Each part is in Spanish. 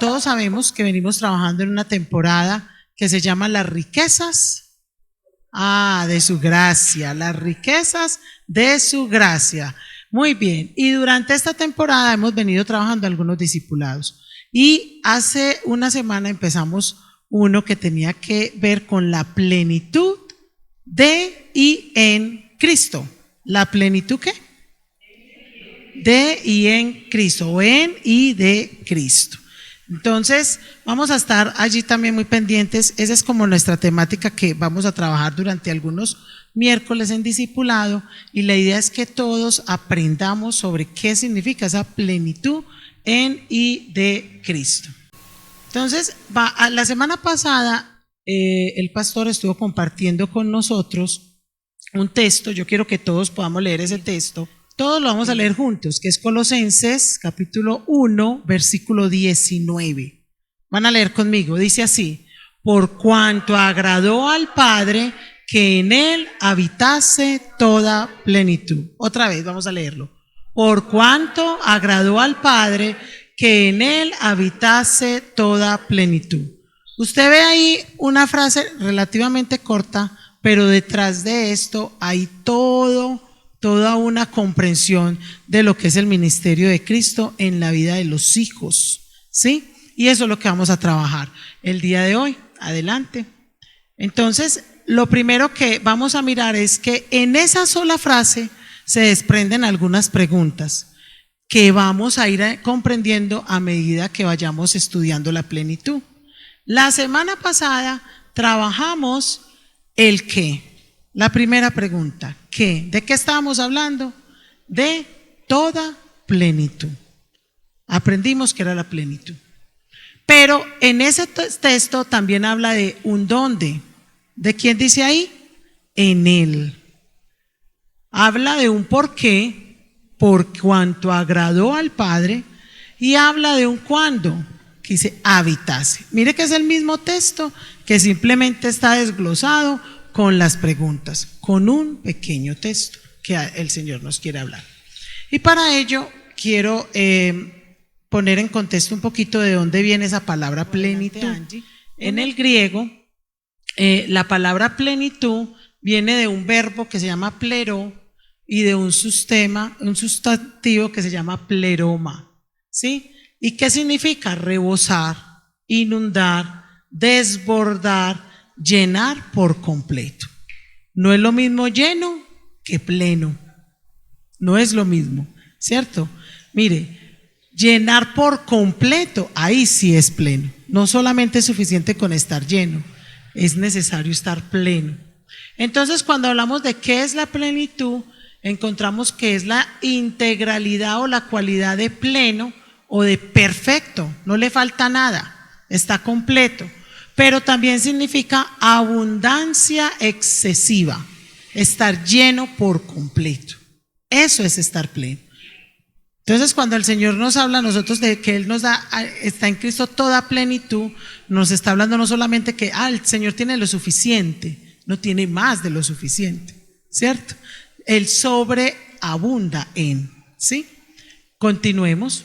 todos sabemos que venimos trabajando en una temporada que se llama las riquezas de su gracia, las riquezas de su gracia. Muy bien, y durante esta temporada hemos venido trabajando algunos discipulados y hace una semana empezamos uno que tenía que ver con la plenitud de y en Cristo. ¿La plenitud qué? De y en Cristo, o en y de Cristo. Entonces vamos a estar allí también muy pendientes. Esa es como nuestra temática que vamos a trabajar durante algunos miércoles en discipulado, y la idea es que todos aprendamos sobre qué significa esa plenitud en y de Cristo. Entonces, la semana pasada el pastor estuvo compartiendo con nosotros un texto. Yo quiero que todos podamos leer ese texto. Todos lo vamos a leer juntos, que es Colosenses capítulo 1, versículo 19. Van a leer conmigo, dice así: por cuanto agradó al Padre que en él habitase toda plenitud. Otra vez, vamos a leerlo. Por cuanto agradó al Padre que en él habitase toda plenitud. Usted ve ahí una frase relativamente corta, pero detrás de esto hay toda una comprensión de lo que es el ministerio de Cristo en la vida de los hijos, ¿sí? Y eso es lo que vamos a trabajar el día de hoy. Adelante. Entonces, lo primero que vamos a mirar es que en esa sola frase se desprenden algunas preguntas que vamos a ir comprendiendo a medida que vayamos estudiando la plenitud. La semana pasada trabajamos el qué. La primera pregunta, ¿qué? ¿De qué estábamos hablando? De toda plenitud. Aprendimos que era la plenitud. Pero en ese texto también habla de un dónde. ¿De quién dice ahí? En él. Habla de un por qué, por cuanto agradó al Padre, y habla de un cuándo, que dice habitase. Mire que es el mismo texto, que simplemente está desglosado con las preguntas, con un pequeño texto que el Señor nos quiere hablar. Y para ello quiero poner en contexto un poquito de dónde viene esa palabra plenitud. En el griego, la palabra plenitud viene de un verbo que se llama plero y de un sustantivo que se llama pleroma, ¿sí? ¿Y qué significa? Rebosar, inundar, desbordar, llenar por completo. No es lo mismo lleno que pleno. No es lo mismo, ¿cierto? Mire, llenar por completo, ahí sí es pleno. No solamente es suficiente con estar lleno, es necesario estar pleno. Entonces, cuando hablamos de qué es la plenitud, encontramos que es la integralidad o la cualidad de pleno o de perfecto. No le falta nada, está completo. Pero también significa abundancia excesiva, estar lleno por completo. Eso es estar pleno. Entonces, cuando el Señor nos habla a nosotros de que Él nos da, está en Cristo toda plenitud, nos está hablando no solamente que el Señor tiene lo suficiente, no tiene más de lo suficiente, ¿cierto? Él sobreabunda en, ¿sí? Continuemos.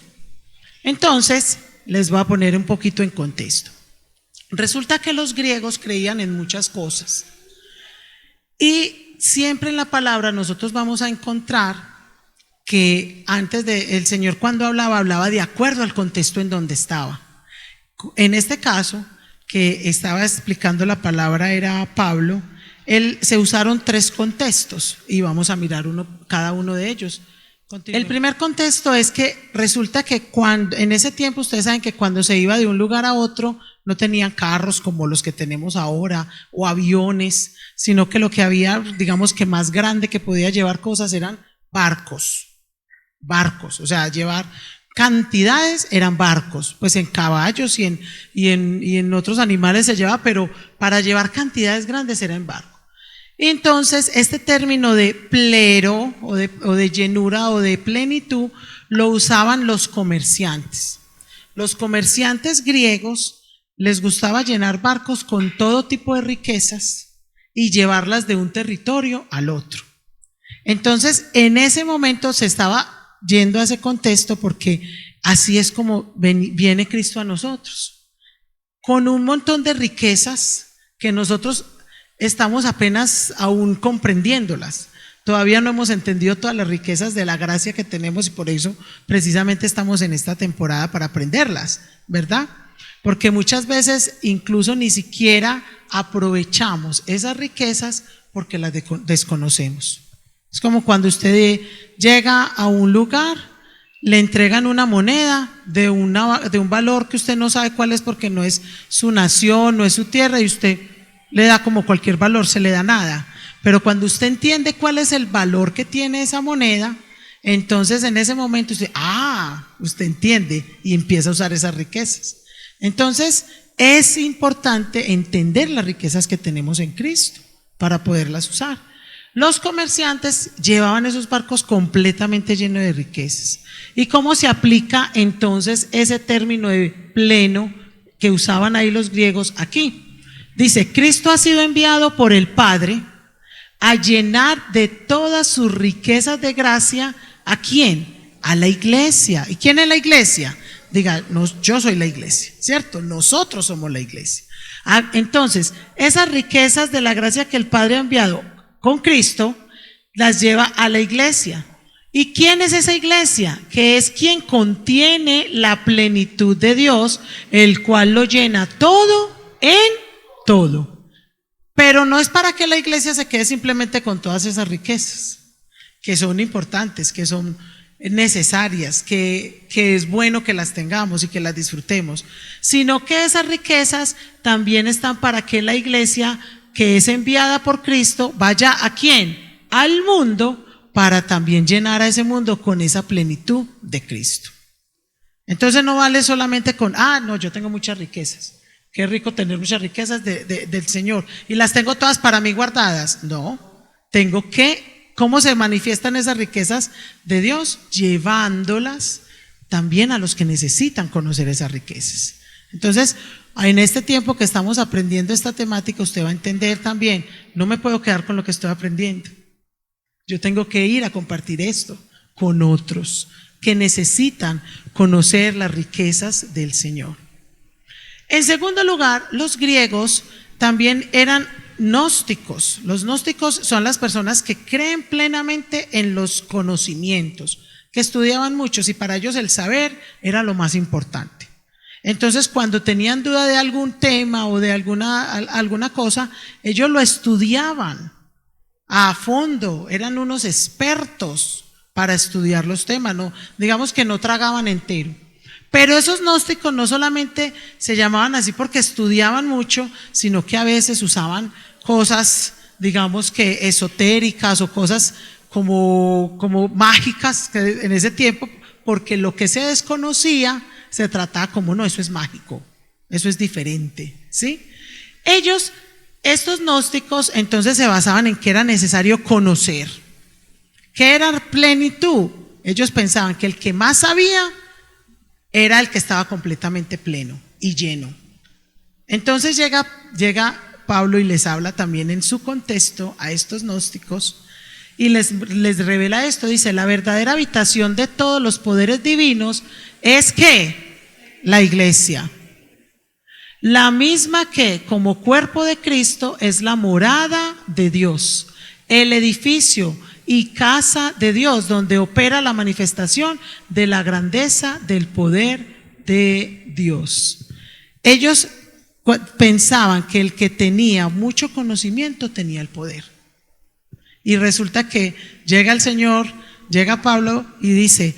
Entonces, les voy a poner un poquito en contexto. Resulta que los griegos creían en muchas cosas, y siempre en la palabra nosotros vamos a encontrar que antes de el Señor, cuando hablaba de acuerdo al contexto en donde estaba. En este caso que estaba explicando la palabra era Pablo. Se usaron 3 contextos y vamos a mirar cada uno de ellos. El primer contexto es que resulta que en ese tiempo, ustedes saben que cuando se iba de un lugar a otro no tenían carros como los que tenemos ahora o aviones, sino que lo que había, digamos que más grande que podía llevar cosas eran barcos, o sea, llevar cantidades eran barcos, pues en caballos y en otros animales se lleva, pero para llevar cantidades grandes era en barco. Entonces, este término de plero o de llenura o de plenitud lo usaban los comerciantes. Los comerciantes griegos les gustaba llenar barcos con todo tipo de riquezas y llevarlas de un territorio al otro. Entonces, en ese momento se estaba yendo a ese contexto porque así es como viene Cristo a nosotros, con un montón de riquezas que nosotros estamos apenas aún comprendiéndolas. Todavía no hemos entendido todas las riquezas de la gracia que tenemos y por eso precisamente estamos en esta temporada para aprenderlas, ¿verdad? Porque muchas veces incluso ni siquiera aprovechamos esas riquezas porque las desconocemos. Es como cuando usted llega a un lugar, le entregan una moneda de un valor que usted no sabe cuál es porque no es su nación, no es su tierra, y usted le da como cualquier valor, se le da nada. Pero cuando usted entiende cuál es el valor que tiene esa moneda, entonces en ese momento usted entiende y empieza a usar esas riquezas. Entonces es importante entender las riquezas que tenemos en Cristo para poderlas usar. Los comerciantes llevaban esos barcos completamente llenos de riquezas. ¿Y cómo se aplica entonces ese término de pleno que usaban ahí los griegos aquí? Dice, Cristo ha sido enviado por el Padre a llenar de todas sus riquezas de gracia, ¿a quién? A la iglesia. ¿Y quién es la iglesia? Diga, yo soy la iglesia, ¿cierto? Nosotros somos la iglesia. Entonces, esas riquezas de la gracia que el Padre ha enviado con Cristo, las lleva a la iglesia. ¿Y quién es esa iglesia? Que es quien contiene la plenitud de Dios, el cual lo llena todo en todo. Pero no es para que la iglesia se quede simplemente con todas esas riquezas, que son importantes, que son necesarias, que es bueno que las tengamos y que las disfrutemos, sino que esas riquezas también están para que la iglesia que es enviada por Cristo vaya ¿a quién? Al mundo, para también llenar a ese mundo con esa plenitud de Cristo. Entonces no vale solamente con, no, yo tengo muchas riquezas. Qué rico tener muchas riquezas del Señor y las tengo todas para mí guardadas. No, tengo que, ¿cómo se manifiestan esas riquezas de Dios? Llevándolas también a los que necesitan conocer esas riquezas. Entonces, en este tiempo que estamos aprendiendo esta temática, usted va a entender también, no me puedo quedar con lo que estoy aprendiendo. Yo tengo que ir a compartir esto con otros que necesitan conocer las riquezas del Señor. En segundo lugar, los griegos también eran gnósticos. Los gnósticos son las personas que creen plenamente en los conocimientos, que estudiaban muchos y para ellos el saber era lo más importante. Entonces, cuando tenían duda de algún tema o de alguna cosa, ellos lo estudiaban a fondo, eran unos expertos para estudiar los temas, no, digamos que no tragaban entero. Pero esos gnósticos no solamente se llamaban así porque estudiaban mucho, sino que a veces usaban cosas, digamos que esotéricas o cosas como mágicas en ese tiempo, porque lo que se desconocía se trataba como, no, eso es mágico, eso es diferente, ¿sí? Estos gnósticos entonces se basaban en que era necesario conocer. ¿Qué era plenitud? Ellos pensaban que el que más sabía era el que estaba completamente pleno y lleno. Entonces llega Pablo y les habla también en su contexto a estos gnósticos y les revela esto. Dice, la verdadera habitación de todos los poderes divinos es que la iglesia, la misma que como cuerpo de Cristo es la morada de Dios, el edificio y casa de Dios, donde opera la manifestación de la grandeza del poder de Dios. Ellos pensaban que el que tenía mucho conocimiento tenía el poder. Y resulta que llega el Señor, llega Pablo y dice,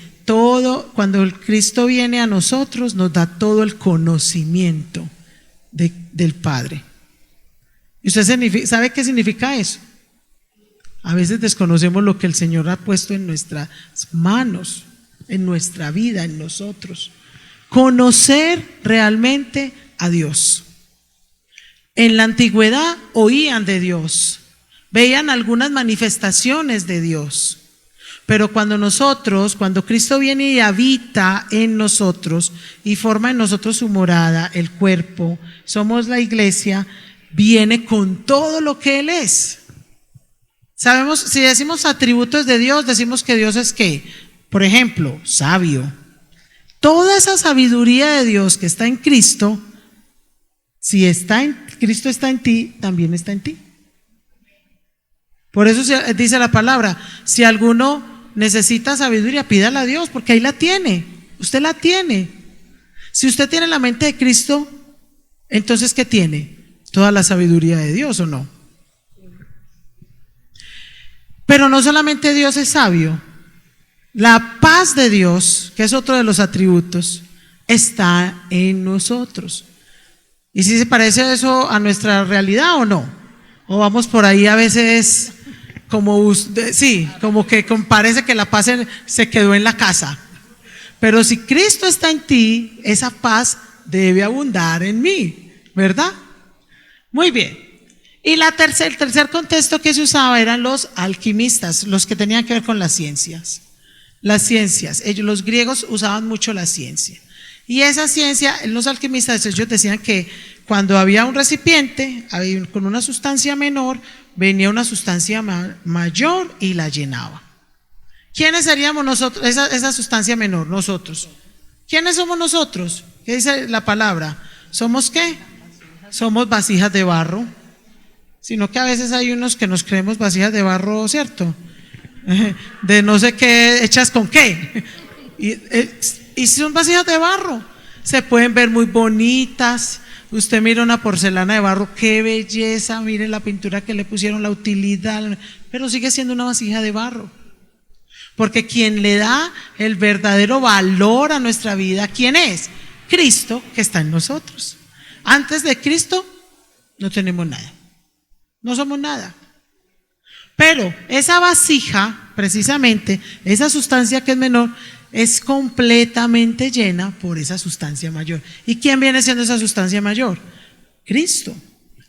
cuando el Cristo viene a nosotros, nos da todo el conocimiento del Padre. ¿Y usted sabe qué significa eso? A veces desconocemos lo que el Señor ha puesto en nuestras manos, en nuestra vida, en nosotros. Conocer realmente a Dios. En la antigüedad oían de Dios, veían algunas manifestaciones de Dios, pero cuando Cristo viene y habita en nosotros y forma en nosotros su morada, el cuerpo, somos la iglesia, viene con todo lo que Él es. Sabemos, si decimos atributos de Dios, decimos que Dios es ¿qué? Por ejemplo, sabio, Toda esa sabiduría de Dios que está en Cristo, si Cristo está en ti, también está en ti. Por eso dice la palabra, si alguno necesita sabiduría, pídala a Dios, porque ahí la tiene, usted la tiene. Si usted tiene la mente de Cristo, entonces ¿qué tiene? Toda la sabiduría de Dios, ¿o no? Pero no solamente Dios es sabio, la paz de Dios, que es otro de los atributos, está en nosotros. ¿Y si se parece eso a nuestra realidad o no? O vamos por ahí a veces como que parece que la paz se quedó en la casa. Pero si Cristo está en ti, esa paz debe abundar en mí, ¿verdad? Muy bien. Y el tercer contexto que se usaba eran los alquimistas, los que tenían que ver con las ciencias. Las ciencias, los griegos usaban mucho la ciencia. Y esa ciencia, los alquimistas, ellos decían que cuando había un recipiente con una sustancia menor, venía una sustancia mayor y la llenaba. ¿Quiénes seríamos nosotros? Esa sustancia menor, nosotros. ¿Quiénes somos nosotros? ¿Qué dice la palabra? ¿Somos qué? Somos vasijas de barro. Sino que a veces hay unos que nos creemos vasijas de barro, ¿cierto? De no sé qué, hechas con qué. Y son vasijas de barro. Se pueden ver muy bonitas. Usted mira una porcelana de barro, qué belleza, mire la pintura que le pusieron, la utilidad, pero sigue siendo una vasija de barro. Porque quien le da el verdadero valor a nuestra vida, ¿quién es? Cristo, que está en nosotros. Antes de Cristo no tenemos nada, no somos nada. Pero esa vasija, precisamente, esa sustancia que es menor, es completamente llena por esa sustancia mayor. ¿Y quién viene siendo esa sustancia mayor? Cristo.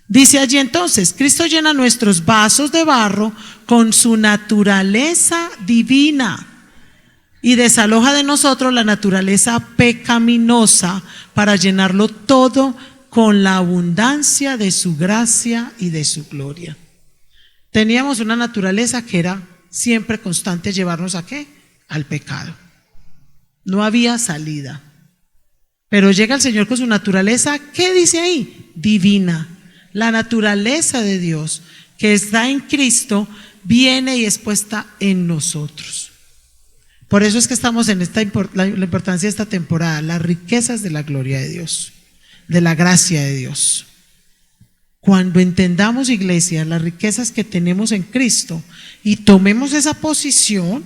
Dice allí entonces, Cristo llena nuestros vasos de barro con su naturaleza divina y desaloja de nosotros la naturaleza pecaminosa para llenarlo todo con la abundancia de su gracia y de su gloria. Teníamos una naturaleza que era siempre constante llevarnos ¿a qué? Al pecado. No había salida. Pero llega el Señor con su naturaleza, ¿qué dice ahí? Divina. La naturaleza de Dios que está en Cristo viene y es puesta en nosotros. Por eso es que estamos en la importancia de esta temporada, las riquezas de la gloria de Dios, de la gracia de Dios. Cuando entendamos, iglesia, las riquezas que tenemos en Cristo y tomemos esa posición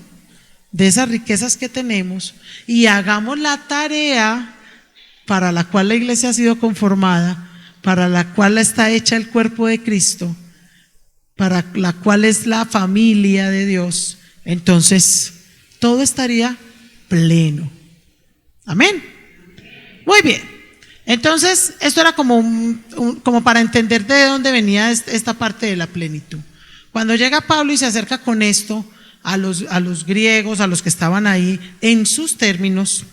de esas riquezas que tenemos y hagamos la tarea para la cual la iglesia ha sido conformada, para la cual está hecha el cuerpo de Cristo, para la cual es la familia de Dios, entonces todo estaría pleno. Amén. Muy bien. Entonces, esto era como para entender de dónde venía esta parte de la plenitud. Cuando llega Pablo y se acerca con esto a los griegos, a los que estaban ahí, en sus términos,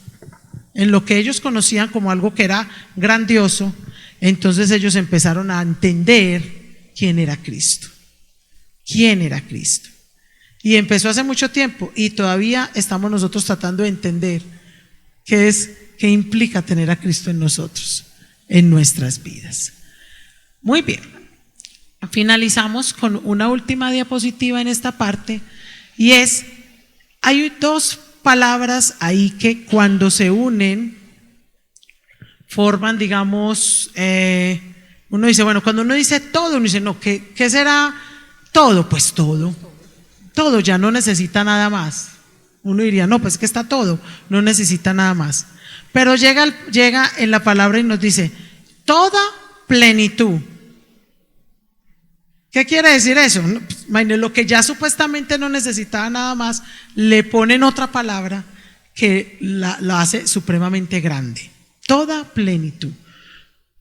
en lo que ellos conocían como algo que era grandioso, entonces ellos empezaron a entender quién era Cristo. ¿Quién era Cristo? Y empezó hace mucho tiempo y todavía estamos nosotros tratando de entender qué implica tener a Cristo en nosotros, en nuestras vidas. Muy bien, finalizamos con una última diapositiva en esta parte y hay dos palabras ahí que cuando se unen forman, digamos, uno dice, bueno, cuando uno dice todo, uno dice, no, ¿qué será todo? Pues todo ya no necesita nada más. Uno diría, no, pues que está todo, no necesita nada más. Pero llega en la palabra y nos dice, toda plenitud. ¿Qué quiere decir eso? Lo que ya supuestamente no necesitaba nada más, le ponen otra palabra que la hace supremamente grande. Toda plenitud.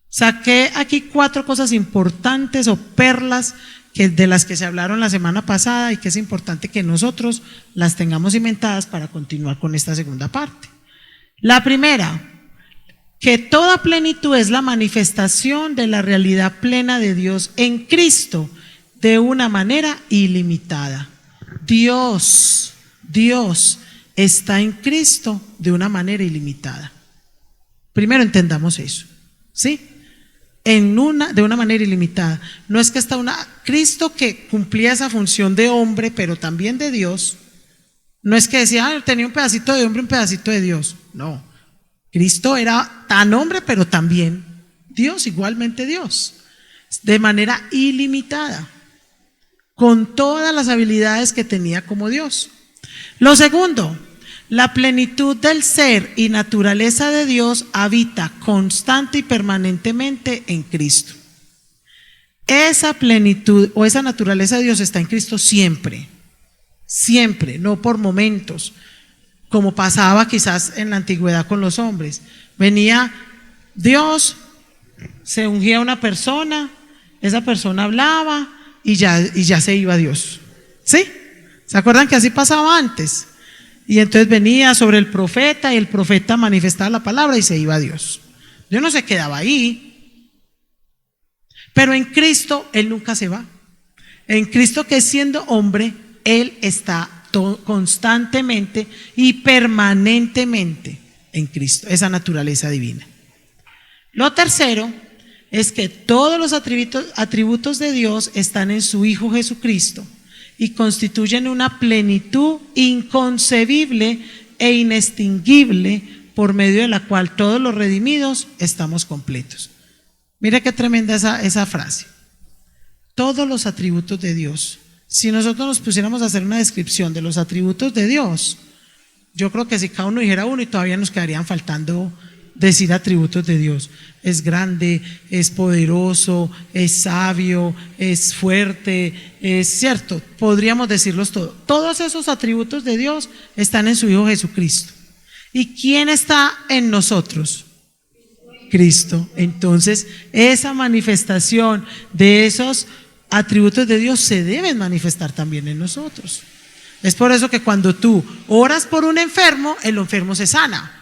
Saqué aquí 4 cosas importantes o perlas de las que se hablaron la semana pasada y que es importante que nosotros las tengamos inventadas para continuar con esta segunda parte. La primera, que toda plenitud es la manifestación de la realidad plena de Dios en Cristo de una manera ilimitada. Dios está en Cristo de una manera ilimitada. Primero entendamos eso, ¿sí? De una manera ilimitada. No es que Cristo, que cumplía esa función de hombre, pero también de Dios. No es que decía, tenía un pedacito de hombre, un pedacito de Dios. No. Cristo era tan hombre, pero también Dios, igualmente Dios. De manera ilimitada. Con todas las habilidades que tenía como Dios. Lo segundo, la plenitud del ser y naturaleza de Dios habita constante y permanentemente en Cristo. Esa plenitud o esa naturaleza de Dios está en Cristo siempre, siempre, no por momentos, como pasaba quizás en la antigüedad con los hombres. Venía Dios, se ungía a una persona, esa persona hablaba y ya se iba Dios. ¿Sí? ¿Se acuerdan que así pasaba antes? Y entonces venía sobre el profeta y el profeta manifestaba la palabra y se iba Dios. Dios no se quedaba ahí. Pero en Cristo Él nunca se va. En Cristo, que siendo hombre, Él está constantemente y permanentemente en Cristo, esa naturaleza divina. Lo tercero es que todos los atributos de Dios están en su Hijo Jesucristo y constituyen una plenitud inconcebible e inextinguible por medio de la cual todos los redimidos estamos completos. Mira qué tremenda esa frase. Todos los atributos de Dios. Si nosotros nos pusiéramos a hacer una descripción de los atributos de Dios, yo creo que si cada uno dijera uno y todavía nos quedarían faltando decir atributos de Dios. Es grande, es poderoso, es sabio, es fuerte, es cierto, podríamos decirlos todos. Todos esos atributos de Dios están en su Hijo Jesucristo. ¿Y quién está en nosotros? Cristo. Entonces, esa manifestación de esos atributos de Dios se deben manifestar también en nosotros. Es por eso que cuando tú oras por un enfermo, el enfermo se sana.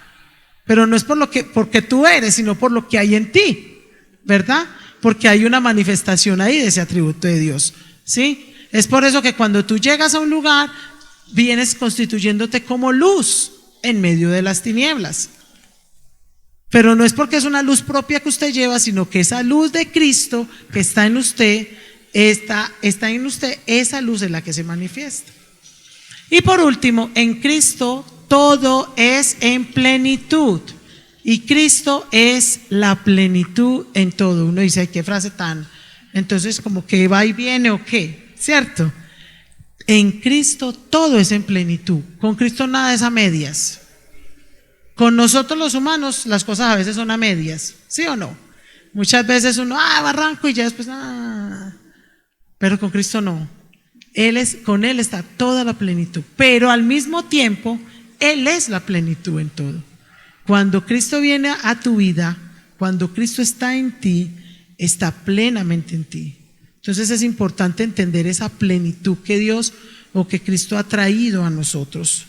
Pero no es porque tú eres, sino por lo que hay en ti, ¿verdad? Porque hay una manifestación ahí de ese atributo de Dios, ¿sí? Es por eso que cuando tú llegas a un lugar, vienes constituyéndote como luz en medio de las tinieblas. Pero no es porque es una luz propia que usted lleva, sino que esa luz de Cristo que está en usted, está en usted, esa luz es la que se manifiesta. Y por último, en Cristo todo es en plenitud y Cristo es la plenitud en todo. Uno dice, ay, qué frase tan, entonces como que va y viene o qué, ¿cierto? En Cristo todo es en plenitud, con Cristo nada es a medias. Con nosotros los humanos las cosas a veces son a medias, ¿sí o no? Muchas veces uno, barranco y ya después, pero con Cristo no. Con Él está toda la plenitud, pero al mismo tiempo Él es la plenitud en todo. Cuando Cristo viene a tu vida, cuando Cristo está en ti, está plenamente en ti. Entonces es importante entender esa plenitud que Dios o que Cristo ha traído a nosotros.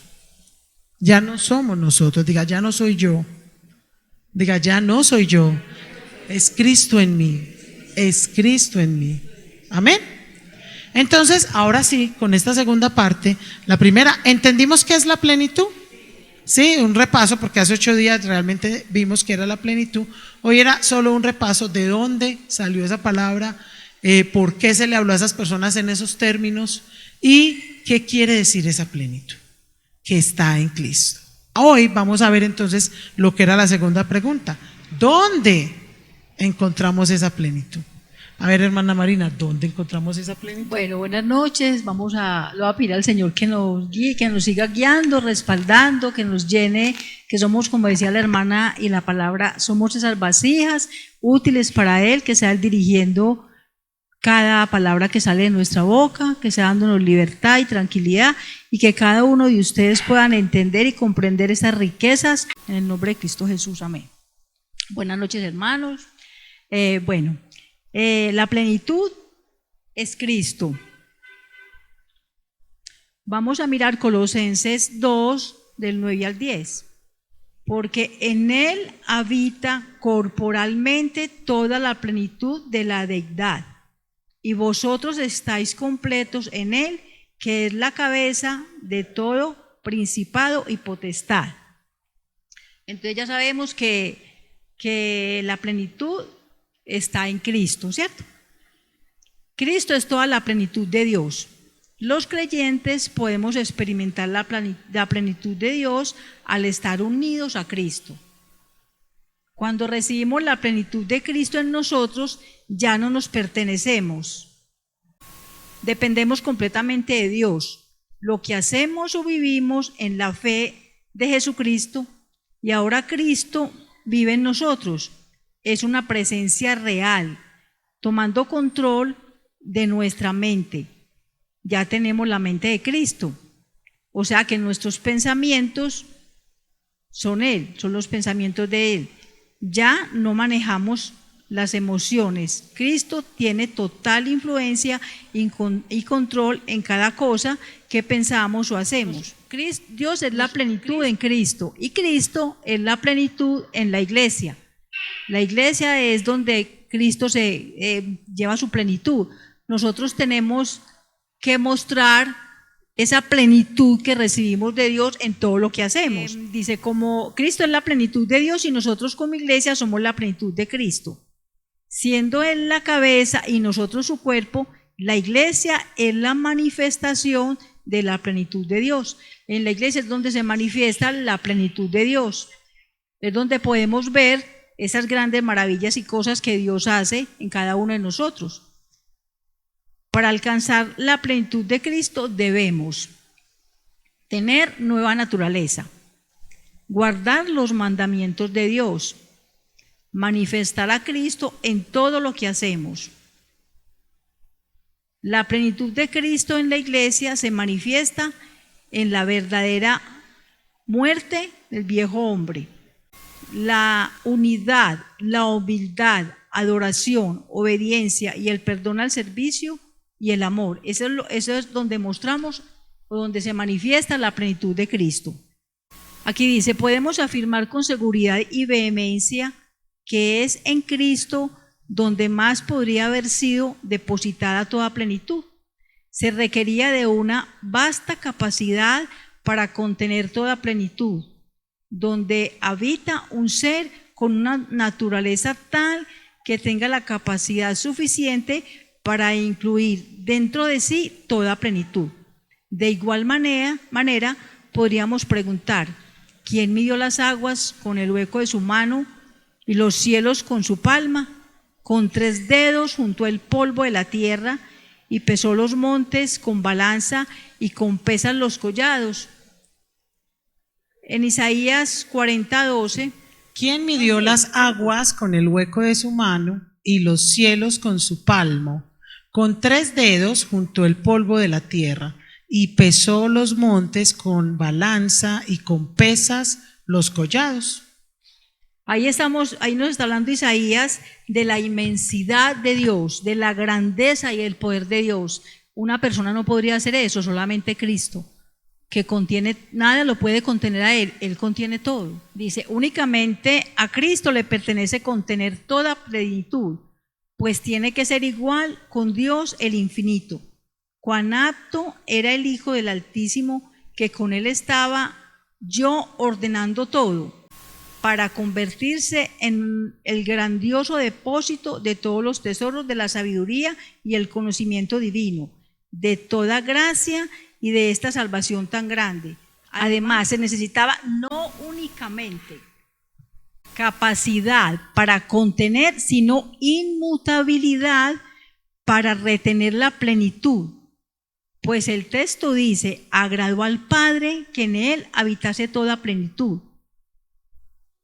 Ya no somos nosotros, diga, ya no soy yo. Diga, ya no soy yo. Es Cristo en mí. Es Cristo en mí. Amén. Entonces, ahora sí, con esta segunda parte, la primera, ¿entendimos qué es la plenitud? Sí, un repaso, porque hace 8 días realmente vimos que era la plenitud. Hoy era solo un repaso de dónde salió esa palabra, por qué se le habló a esas personas en esos términos y qué quiere decir esa plenitud que está en Cristo. Hoy vamos a ver entonces lo que era la segunda pregunta. ¿Dónde encontramos esa plenitud? A ver, hermana Marina, ¿dónde encontramos esa plenitud? Bueno, buenas noches. Le voy a pedir al Señor que nos guíe, que nos siga guiando, respaldando, que nos llene, que somos, como decía la hermana y la palabra, somos esas vasijas útiles para Él, que sea Él dirigiendo cada palabra que sale de nuestra boca, que sea dándonos libertad y tranquilidad, y que cada uno de ustedes puedan entender y comprender esas riquezas en el nombre de Cristo Jesús. Amén. Buenas noches, hermanos. La plenitud es Cristo. Vamos a mirar Colosenses 2, del 9 al 10. Porque en Él habita corporalmente toda la plenitud de la deidad, y vosotros estáis completos en Él, que es la cabeza de todo principado y potestad. Entonces ya sabemos que la plenitud está en Cristo, ¿cierto? Cristo es toda la plenitud de Dios. Los creyentes podemos experimentar la plenitud de Dios al estar unidos a Cristo. Cuando recibimos la plenitud de Cristo en nosotros, ya no nos pertenecemos. Dependemos completamente de Dios. Lo que hacemos o vivimos en la fe de Jesucristo, y ahora Cristo vive en nosotros. Es una presencia real, tomando control de nuestra mente. Ya tenemos la mente de Cristo. O sea que nuestros pensamientos son Él, son los pensamientos de Él. Ya no manejamos las emociones. Cristo tiene total influencia y control en cada cosa que pensamos o hacemos. Dios es la plenitud en Cristo y Cristo es la plenitud en la iglesia. La iglesia es donde Cristo se lleva su plenitud. Nosotros tenemos que mostrar esa plenitud que recibimos de Dios en todo lo que hacemos. Dice, como Cristo es la plenitud de Dios y nosotros como iglesia somos la plenitud de Cristo. Siendo Él la cabeza y nosotros su cuerpo, la iglesia es la manifestación de la plenitud de Dios. En la iglesia es donde se manifiesta la plenitud de Dios. Es donde podemos ver esas grandes maravillas y cosas que Dios hace en cada uno de nosotros. Para alcanzar la plenitud de Cristo debemos tener nueva naturaleza, guardar los mandamientos de Dios, manifestar a Cristo en todo lo que hacemos. La plenitud de Cristo en la iglesia se manifiesta en la verdadera muerte del viejo hombre, la unidad, la humildad, adoración, obediencia y el perdón al servicio y el amor. Eso es donde mostramos o donde se manifiesta la plenitud de Cristo. Aquí dice, podemos afirmar con seguridad y vehemencia que es en Cristo donde más podría haber sido depositada toda plenitud. Se requería de una vasta capacidad para contener toda plenitud, donde habita un ser con una naturaleza tal que tenga la capacidad suficiente para incluir dentro de sí toda plenitud. De igual manera podríamos preguntar, ¿quién midió las aguas con el hueco de su mano y los cielos con su palma? Con 3 dedos juntó el polvo de la tierra y pesó los montes con balanza y con pesas los collados. En Isaías 40:12, ¿quién midió las aguas con el hueco de su mano y los cielos con su palmo? Con 3 dedos juntó el polvo de la tierra y pesó los montes con balanza y con pesas los collados. Ahí nos está hablando Isaías de la inmensidad de Dios, de la grandeza y el poder de Dios. Una persona no podría hacer eso, solamente Cristo, que contiene, nada lo puede contener a Él contiene todo. Dice, únicamente a Cristo le pertenece contener toda plenitud, pues tiene que ser igual con Dios el infinito. Cuán apto era el Hijo del Altísimo, que con Él estaba yo ordenando todo, para convertirse en el grandioso depósito de todos los tesoros de la sabiduría y el conocimiento divino, de toda gracia y de esta salvación tan grande. Además, se necesitaba no únicamente capacidad para contener, sino inmutabilidad para retener la plenitud. Pues el texto dice, agradó al Padre que en Él habitase toda plenitud.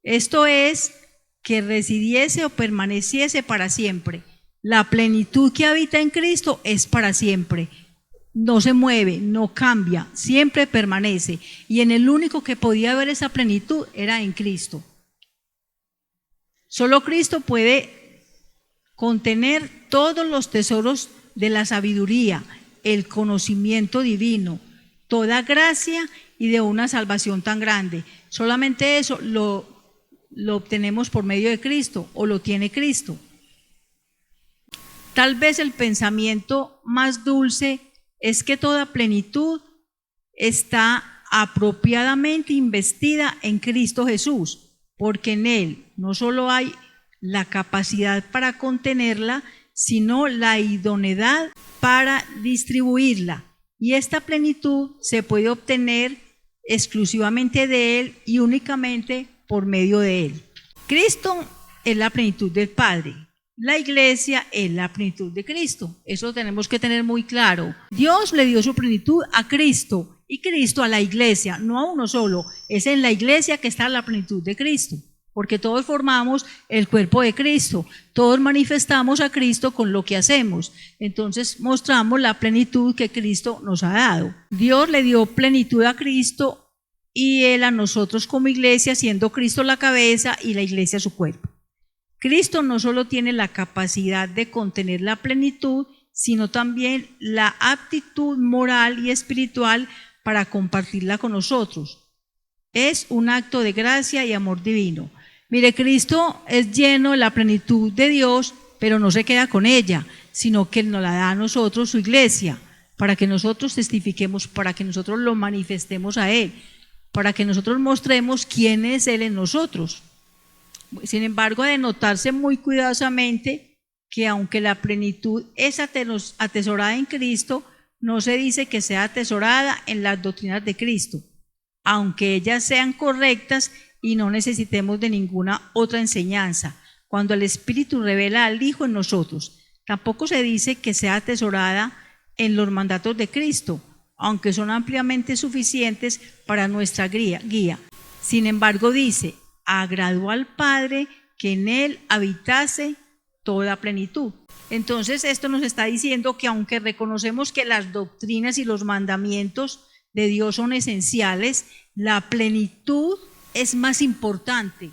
Esto es, que residiese o permaneciese para siempre. La plenitud que habita en Cristo es para siempre. No se mueve, no cambia, siempre permanece. Y en el único que podía haber esa plenitud era en Cristo. Solo Cristo puede contener todos los tesoros de la sabiduría, el conocimiento divino, toda gracia y de una salvación tan grande. Solamente eso lo obtenemos por medio de Cristo, o lo tiene Cristo. Tal vez el pensamiento más dulce es que toda plenitud está apropiadamente investida en Cristo Jesús, porque en Él no solo hay la capacidad para contenerla, sino la idoneidad para distribuirla. Y esta plenitud se puede obtener exclusivamente de Él y únicamente por medio de Él. Cristo es la plenitud del Padre. La iglesia es la plenitud de Cristo. Eso tenemos que tener muy claro. Dios le dio su plenitud a Cristo y Cristo a la iglesia, no a uno solo. Es en la iglesia que está la plenitud de Cristo, porque todos formamos el cuerpo de Cristo. Todos manifestamos a Cristo con lo que hacemos. Entonces mostramos la plenitud que Cristo nos ha dado. Dios le dio plenitud a Cristo y Él a nosotros como iglesia, siendo Cristo la cabeza y la iglesia su cuerpo. Cristo no solo tiene la capacidad de contener la plenitud, sino también la aptitud moral y espiritual para compartirla con nosotros. Es un acto de gracia y amor divino. Mire, Cristo es lleno de la plenitud de Dios, pero no se queda con ella, sino que Él nos la da a nosotros, su iglesia, para que nosotros testifiquemos, para que nosotros lo manifestemos a Él, para que nosotros mostremos quién es Él en nosotros. Sin embargo, ha de notarse muy cuidadosamente que aunque la plenitud es atesorada en Cristo, no se dice que sea atesorada en las doctrinas de Cristo, aunque ellas sean correctas y no necesitemos de ninguna otra enseñanza. Cuando el Espíritu revela al Hijo en nosotros, tampoco se dice que sea atesorada en los mandatos de Cristo, aunque son ampliamente suficientes para nuestra guía. Sin embargo, dice: agradó al Padre que en Él habitase toda plenitud. Entonces esto nos está diciendo que aunque reconocemos que las doctrinas y los mandamientos de Dios son esenciales, la plenitud es más importante,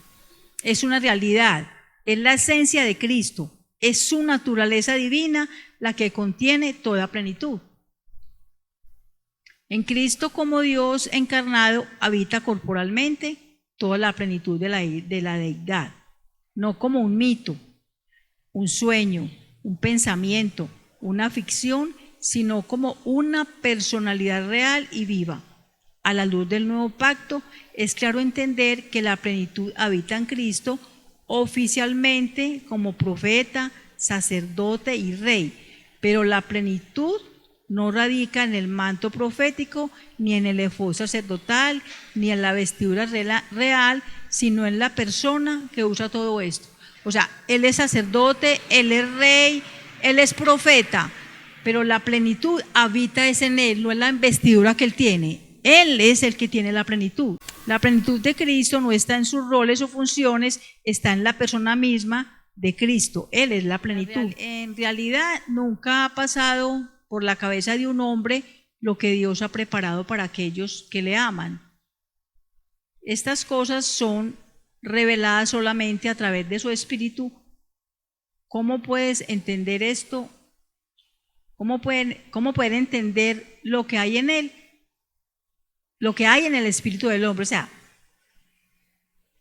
es una realidad, es la esencia de Cristo, es su naturaleza divina la que contiene toda plenitud. En Cristo como Dios encarnado habita corporalmente toda la plenitud de la deidad, no como un mito, un sueño, un pensamiento, una ficción, sino como una personalidad real y viva. A la luz del nuevo pacto es claro entender que la plenitud habita en Cristo oficialmente como profeta, sacerdote y rey, pero la plenitud no radica en el manto profético, ni en el efod sacerdotal, ni en la vestidura real, sino en la persona que usa todo esto. O sea, Él es sacerdote, Él es rey, Él es profeta, pero la plenitud habita es en Él, no en la vestidura que Él tiene. Él es el que tiene la plenitud. La plenitud de Cristo no está en sus roles o funciones, está en la persona misma de Cristo. Él es la plenitud. En realidad nunca ha pasado por la cabeza de un hombre lo que Dios ha preparado para aquellos que le aman. Estas cosas son reveladas solamente a través de su Espíritu. ¿Cómo puedes entender esto? ¿Cómo pueden entender lo que hay en él? Lo que hay en el espíritu del hombre. O sea,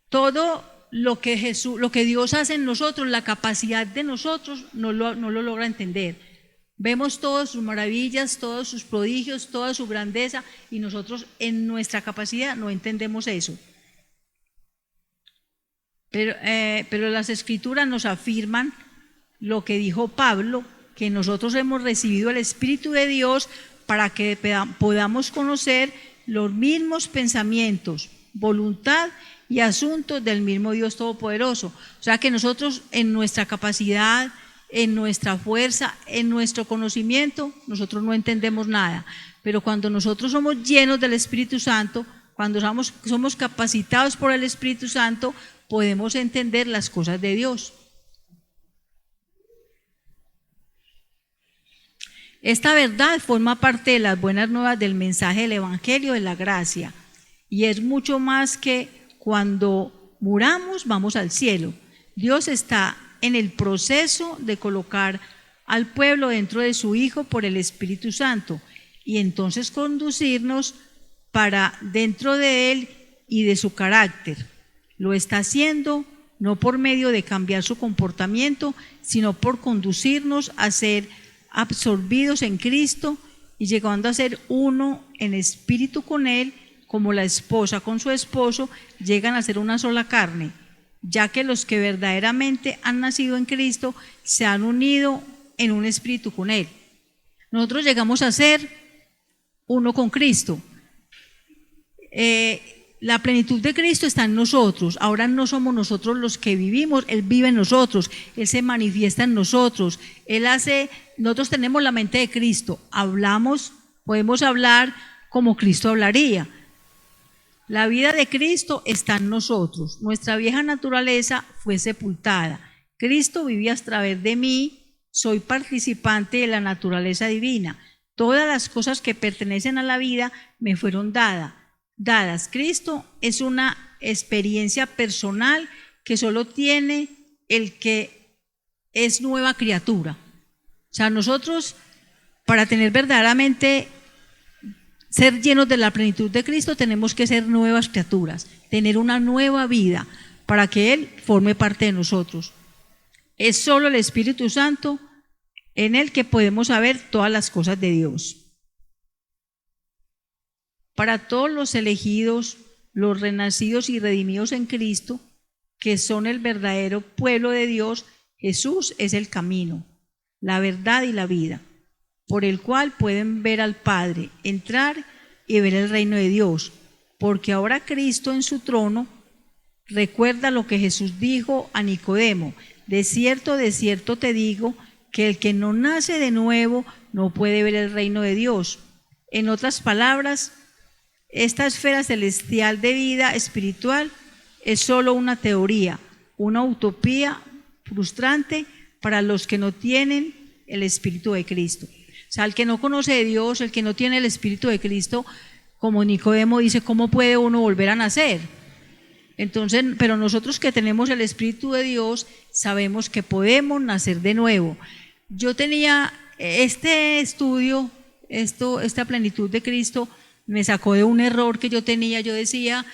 todo lo que Dios hace en nosotros, la capacidad de nosotros, no lo logra entender. Vemos todas sus maravillas, todos sus prodigios, toda su grandeza, y nosotros en nuestra capacidad no entendemos eso. Pero las Escrituras nos afirman lo que dijo Pablo, que nosotros hemos recibido el Espíritu de Dios para que podamos conocer los mismos pensamientos, voluntad y asuntos del mismo Dios Todopoderoso. O sea que nosotros en nuestra capacidad, en nuestra fuerza, en nuestro conocimiento, nosotros no entendemos nada. Pero cuando nosotros somos llenos del Espíritu Santo, cuando somos capacitados por el Espíritu Santo, podemos entender las cosas de Dios. Esta verdad forma parte de las buenas nuevas del mensaje del Evangelio de la gracia, y es mucho más que cuando muramos vamos al cielo. Dios está en el proceso de colocar al pueblo dentro de su Hijo por el Espíritu Santo, y entonces conducirnos para dentro de Él y de su carácter. Lo está haciendo no por medio de cambiar su comportamiento, sino por conducirnos a ser absorbidos en Cristo y llegando a ser uno en espíritu con Él, como la esposa con su esposo, llegan a ser una sola carne, ya que los que verdaderamente han nacido en Cristo se han unido en un espíritu con Él. Nosotros llegamos a ser uno con Cristo. La plenitud de Cristo está en nosotros. Ahora no somos nosotros los que vivimos, Él vive en nosotros, Él se manifiesta en nosotros. Nosotros tenemos la mente de Cristo, hablamos, podemos hablar como Cristo hablaría. La vida de Cristo está en nosotros. Nuestra vieja naturaleza fue sepultada. Cristo vivía a través de mí, soy participante de la naturaleza divina. Todas las cosas que pertenecen a la vida me fueron dadas. Cristo es una experiencia personal que solo tiene el que es nueva criatura. O sea, nosotros, para tener verdaderamente, ser llenos de la plenitud de Cristo, tenemos que ser nuevas criaturas, tener una nueva vida para que Él forme parte de nosotros. Es solo el Espíritu Santo en el que podemos saber todas las cosas de Dios. Para todos los elegidos, los renacidos y redimidos en Cristo, que son el verdadero pueblo de Dios, Jesús es el camino, la verdad y la vida, por el cual pueden ver al Padre, entrar y ver el reino de Dios, porque ahora Cristo en su trono recuerda lo que Jesús dijo a Nicodemo: de cierto te digo, que el que no nace de nuevo no puede ver el reino de Dios. En otras palabras, esta esfera celestial de vida espiritual es solo una teoría, una utopía frustrante para los que no tienen el Espíritu de Cristo. O sea, el que no conoce de Dios, el que no tiene el Espíritu de Cristo, como Nicodemo dice, ¿cómo puede uno volver a nacer? Entonces, pero nosotros que tenemos el Espíritu de Dios, sabemos que podemos nacer de nuevo. Yo tenía este estudio, esta plenitud de Cristo, me sacó de un error que yo tenía. Yo decía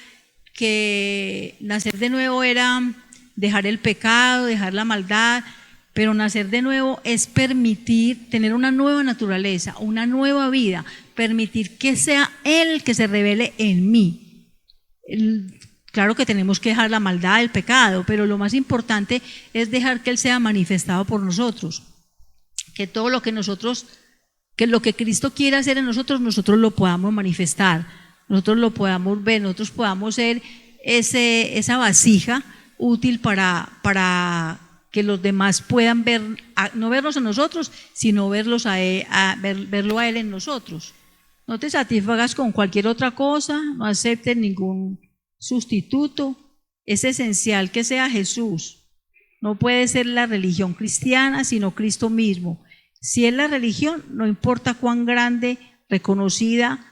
que nacer de nuevo era dejar el pecado, dejar la maldad, pero nacer de nuevo es permitir tener una nueva naturaleza, una nueva vida, permitir que sea Él el que se revele en mí. Claro que tenemos que dejar la maldad, el pecado, pero lo más importante es dejar que Él sea manifestado por nosotros, que todo lo que lo que Cristo quiere hacer en nosotros, nosotros lo podamos manifestar, nosotros lo podamos ver, nosotros podamos ser esa vasija útil para que los demás puedan ver, no vernos a nosotros, sino verlo a Él en nosotros. No te satisfagas con cualquier otra cosa, no aceptes ningún sustituto, es esencial que sea Jesús. No puede ser la religión cristiana, sino Cristo mismo. Si es la religión, no importa cuán grande, reconocida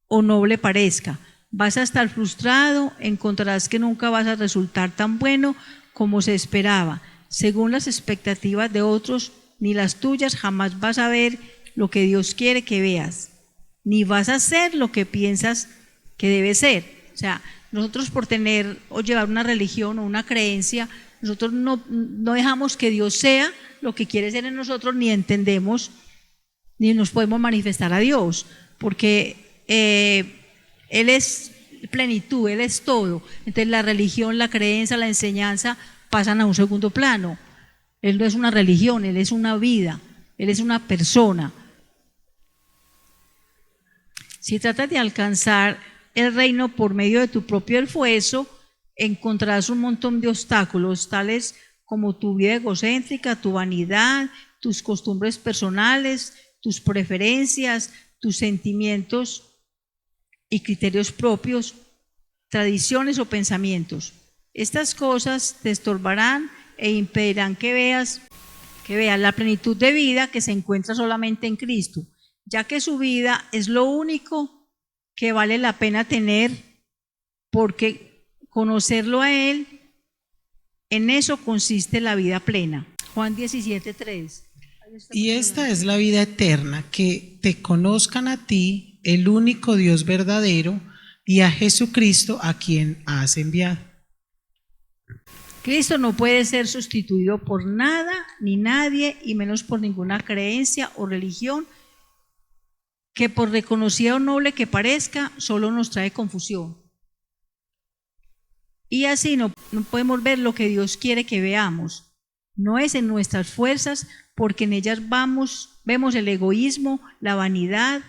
o noble parezca, vas a estar frustrado, encontrarás que nunca vas a resultar tan bueno como se esperaba. Según las expectativas de otros, ni las tuyas, jamás vas a ver lo que Dios quiere que veas, ni vas a hacer lo que piensas que debe ser. O sea, nosotros por tener o llevar una religión o una creencia, nosotros no dejamos que Dios sea lo que quiere ser en nosotros, ni entendemos, ni nos podemos manifestar a Dios, porque Él es plenitud, Él es todo. Entonces la religión, la creencia, la enseñanza pasan a un segundo plano. Él no es una religión, Él es una vida, Él es una persona. Si tratas de alcanzar el reino por medio de tu propio esfuerzo, encontrarás un montón de obstáculos, tales como tu vida egocéntrica, tu vanidad, tus costumbres personales, tus preferencias, tus sentimientos y criterios propios, tradiciones o pensamientos. Estas cosas te estorbarán e impedirán que veas la plenitud de vida que se encuentra solamente en Cristo, ya que su vida es lo único que vale la pena tener, porque conocerlo a Él, en eso consiste la vida plena. Juan 17:3. Y esta es la vida eterna, que te conozcan a ti, el único Dios verdadero, y a Jesucristo, a quien has enviado. Cristo no puede ser sustituido por nada ni nadie, y menos por ninguna creencia o religión que por reconocida o noble que parezca, solo nos trae confusión. Y así no podemos ver lo que Dios quiere que veamos. No es en nuestras fuerzas, porque en ellas vemos el egoísmo, la vanidad.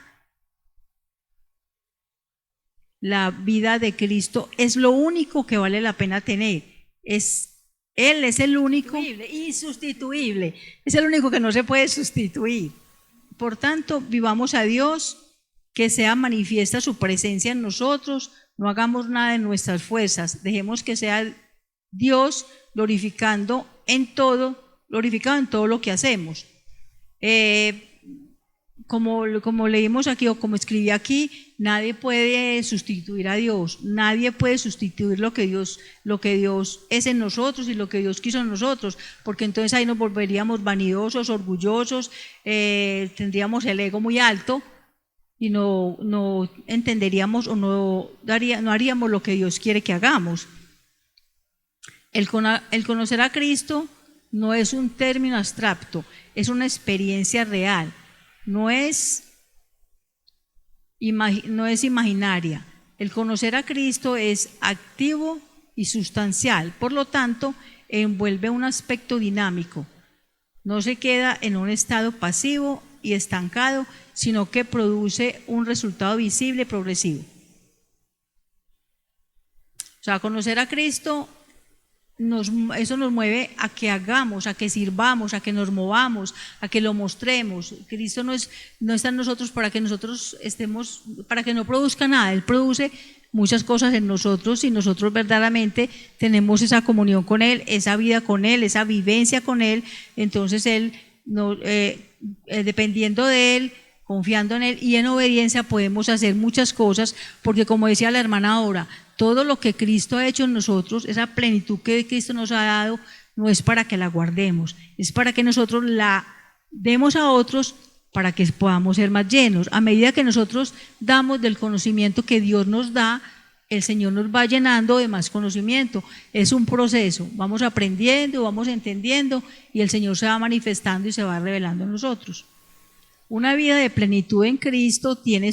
La vida de Cristo es lo único que vale la pena tener. Él es el único, insustituible. Es el único que no se puede sustituir. Por tanto, vivamos a Dios, que sea manifiesta su presencia en nosotros. No hagamos nada en nuestras fuerzas. Dejemos que sea Dios glorificado en todo lo que hacemos. Como leímos aquí o como escribí aquí, nadie puede sustituir a Dios, nadie puede sustituir lo que Dios es en nosotros y lo que Dios quiso en nosotros, porque entonces ahí nos volveríamos vanidosos, orgullosos, tendríamos el ego muy alto y no entenderíamos o no haríamos lo que Dios quiere que hagamos. El conocer a Cristo no es un término abstracto, es una experiencia real. No es imaginaria. El conocer a Cristo es activo y sustancial, por lo tanto, envuelve un aspecto dinámico. No se queda en un estado pasivo y estancado, sino que produce un resultado visible y progresivo. O sea, conocer a Cristo eso nos mueve a que hagamos, a que sirvamos, a que nos movamos, a que lo mostremos. Cristo no está en nosotros para que nosotros para que no produzca nada. Él produce muchas cosas en nosotros y nosotros verdaderamente tenemos esa comunión con Él, esa vida con Él, esa vivencia con Él. Entonces dependiendo de Él, confiando en Él y en obediencia podemos hacer muchas cosas, porque como decía la hermana ahora, todo lo que Cristo ha hecho en nosotros, esa plenitud que Cristo nos ha dado, no es para que la guardemos, es para que nosotros la demos a otros para que podamos ser más llenos. A medida que nosotros damos del conocimiento que Dios nos da, el Señor nos va llenando de más conocimiento. Es un proceso, vamos aprendiendo, vamos entendiendo y el Señor se va manifestando y se va revelando en nosotros. Una vida de plenitud en Cristo tiene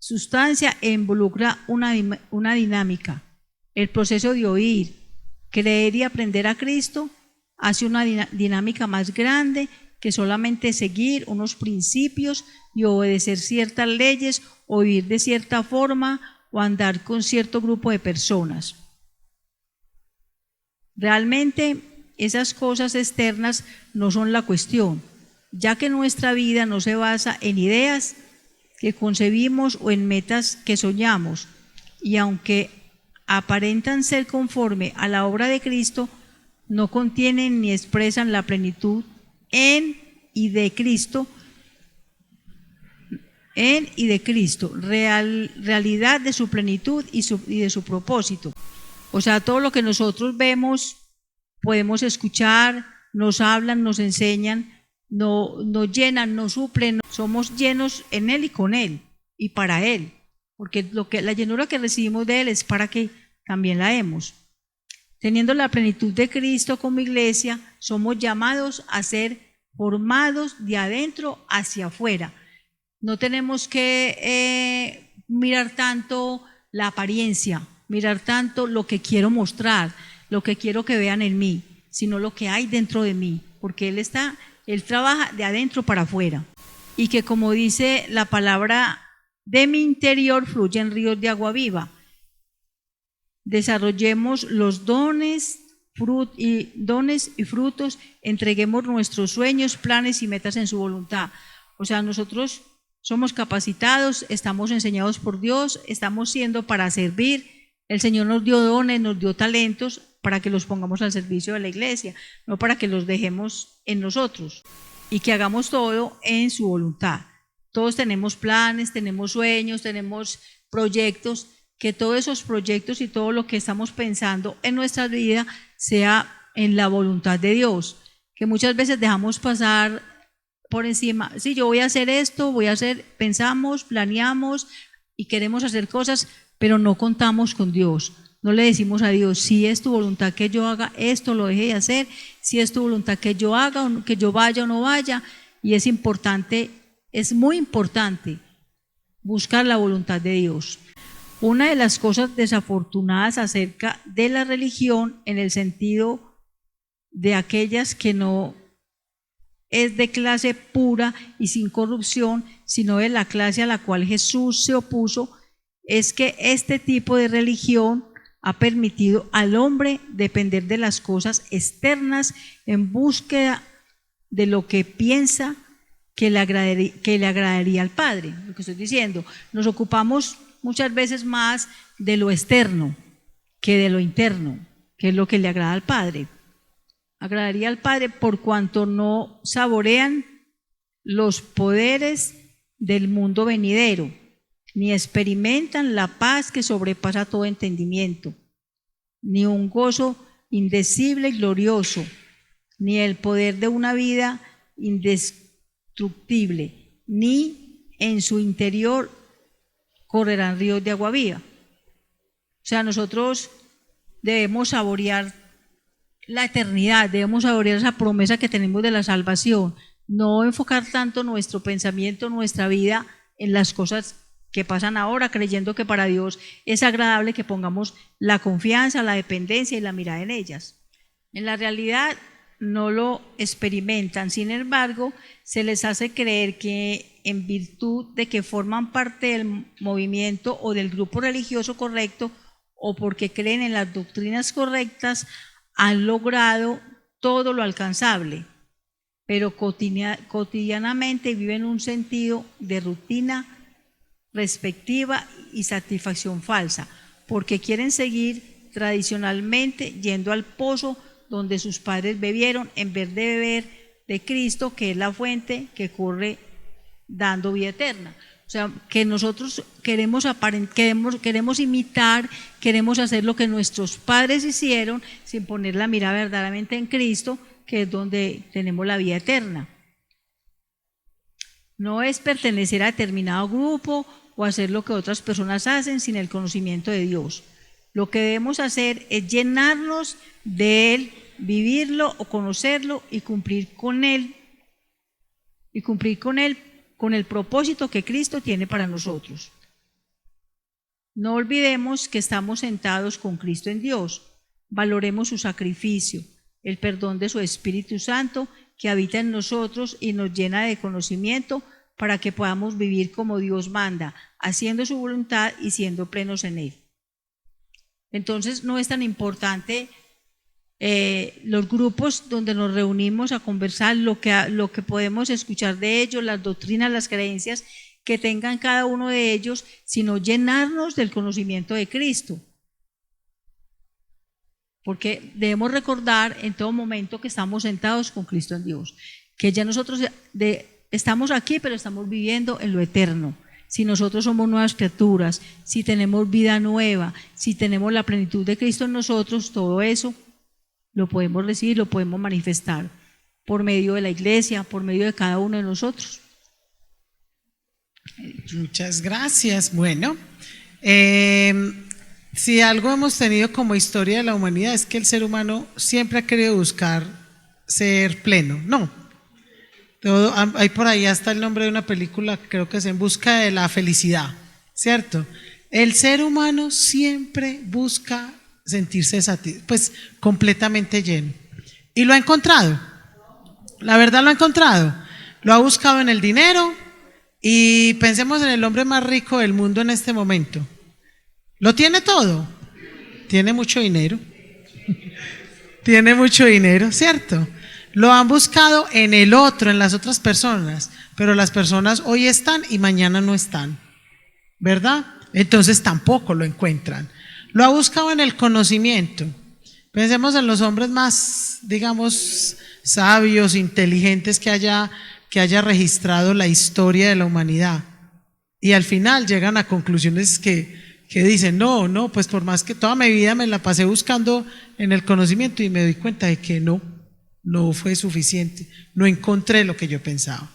sustancia e involucra una dinámica. El proceso de oír, creer y aprender a Cristo hace una dinámica más grande que solamente seguir unos principios y obedecer ciertas leyes o vivir de cierta forma o andar con cierto grupo de personas. Realmente esas cosas externas no son la cuestión, ya que nuestra vida no se basa en ideas que concebimos o en metas que soñamos, y aunque aparentan ser conforme a la obra de Cristo, no contienen ni expresan la plenitud en y de Cristo, realidad de su plenitud y de su propósito. O sea, todo lo que nosotros vemos, podemos escuchar, nos hablan, nos enseñan, nos llenan, nos suplen, somos llenos en Él y con Él y para Él, porque la llenura que recibimos de Él es para que también la demos. Teniendo la plenitud de Cristo como iglesia, somos llamados a ser formados de adentro hacia afuera. No tenemos que mirar tanto la apariencia, mirar tanto lo que quiero mostrar, lo que quiero que vean en mí, sino lo que hay dentro de mí, porque Él trabaja de adentro para afuera. Y que como dice la palabra, de mi interior fluyen ríos de agua viva. Desarrollemos los dones y frutos, entreguemos nuestros sueños, planes y metas en su voluntad. O sea, nosotros somos capacitados, estamos enseñados por Dios, estamos siendo para servir. El Señor nos dio dones, nos dio talentos para que los pongamos al servicio de la iglesia, no para que los dejemos en nosotros y que hagamos todo en su voluntad. Todos tenemos planes, tenemos sueños, tenemos proyectos, que todos esos proyectos y todo lo que estamos pensando en nuestra vida sea en la voluntad de Dios, que muchas veces dejamos pasar por encima. Sí, yo voy a hacer esto, pensamos, planeamos y queremos hacer cosas, pero no contamos con Dios. No le decimos a Dios, si es tu voluntad que yo haga esto, lo deje de hacer, si es tu voluntad que yo haga, que yo vaya o no vaya. Y es importante es muy importante buscar la voluntad de Dios. Una de las cosas desafortunadas acerca de la religión, en el sentido de aquellas que no es de clase pura y sin corrupción, sino de la clase a la cual Jesús se opuso, es que este tipo de religión ha permitido al hombre depender de las cosas externas en búsqueda de lo que piensa que le agradaría al Padre. Lo que estoy diciendo, nos ocupamos muchas veces más de lo externo que de lo interno, que es lo que le agrada al Padre. Agradaría al Padre por cuanto no saborean los poderes del mundo venidero, ni experimentan la paz que sobrepasa todo entendimiento, ni un gozo indecible y glorioso, ni el poder de una vida indestructible, ni en su interior correrán ríos de agua viva. O sea, nosotros debemos saborear la eternidad, debemos saborear esa promesa que tenemos de la salvación, no enfocar tanto nuestro pensamiento, nuestra vida en las cosas que pasan ahora, creyendo que para Dios es agradable que pongamos la confianza, la dependencia y la mirada en ellas. En la realidad no lo experimentan, sin embargo, se les hace creer que en virtud de que forman parte del movimiento o del grupo religioso correcto o porque creen en las doctrinas correctas, han logrado todo lo alcanzable, pero cotidianamente viven un sentido de rutina respectiva y satisfacción falsa, porque quieren seguir tradicionalmente yendo al pozo donde sus padres bebieron en vez de beber de Cristo, que es la fuente que corre dando vida eterna. O sea, que nosotros queremos imitar, queremos hacer lo que nuestros padres hicieron sin poner la mirada verdaderamente en Cristo, que es donde tenemos la vida eterna. No es pertenecer a determinado grupo o hacer lo que otras personas hacen sin el conocimiento de Dios. Lo que debemos hacer es llenarnos de Él, vivirlo o conocerlo y cumplir con Él. Con el propósito que Cristo tiene para nosotros. No olvidemos que estamos sentados con Cristo en Dios. Valoremos su sacrificio, el perdón de su Espíritu Santo que habita en nosotros y nos llena de conocimiento para que podamos vivir como Dios manda, haciendo su voluntad y siendo plenos en Él. Entonces no es tan importante los grupos donde nos reunimos a conversar, lo que podemos escuchar de ellos, las doctrinas, las creencias que tengan cada uno de ellos, sino llenarnos del conocimiento de Cristo. Porque debemos recordar en todo momento que estamos sentados con Cristo en Dios, que ya nosotros estamos aquí, pero estamos viviendo en lo eterno. Si nosotros somos nuevas criaturas, si tenemos vida nueva, si tenemos la plenitud de Cristo en nosotros, todo eso lo podemos recibir, lo podemos manifestar por medio de la iglesia, por medio de cada uno de nosotros. Muchas gracias. Bueno, si algo hemos tenido como historia de la humanidad es que el ser humano siempre ha querido buscar ser pleno. No, hay por ahí hasta el nombre de una película, creo que es En busca de la felicidad, ¿cierto? El ser humano siempre busca sentirse pues completamente lleno. Y lo ha encontrado. La verdad lo ha encontrado. Lo ha buscado en el dinero y pensemos en el hombre más rico del mundo en este momento. Lo tiene todo. Tiene mucho dinero. Tiene mucho dinero, ¿cierto? Lo han buscado en el otro, en las otras personas, pero las personas hoy están y mañana no están, ¿verdad? Entonces tampoco lo encuentran. Lo ha buscado en el conocimiento. Pensemos en los hombres más, digamos, sabios, inteligentes que haya registrado la historia de la humanidad. Y al final llegan a conclusiones que dicen, no, pues por más que toda mi vida me la pasé buscando en el conocimiento y me doy cuenta de que no fue suficiente, no encontré lo que yo pensaba.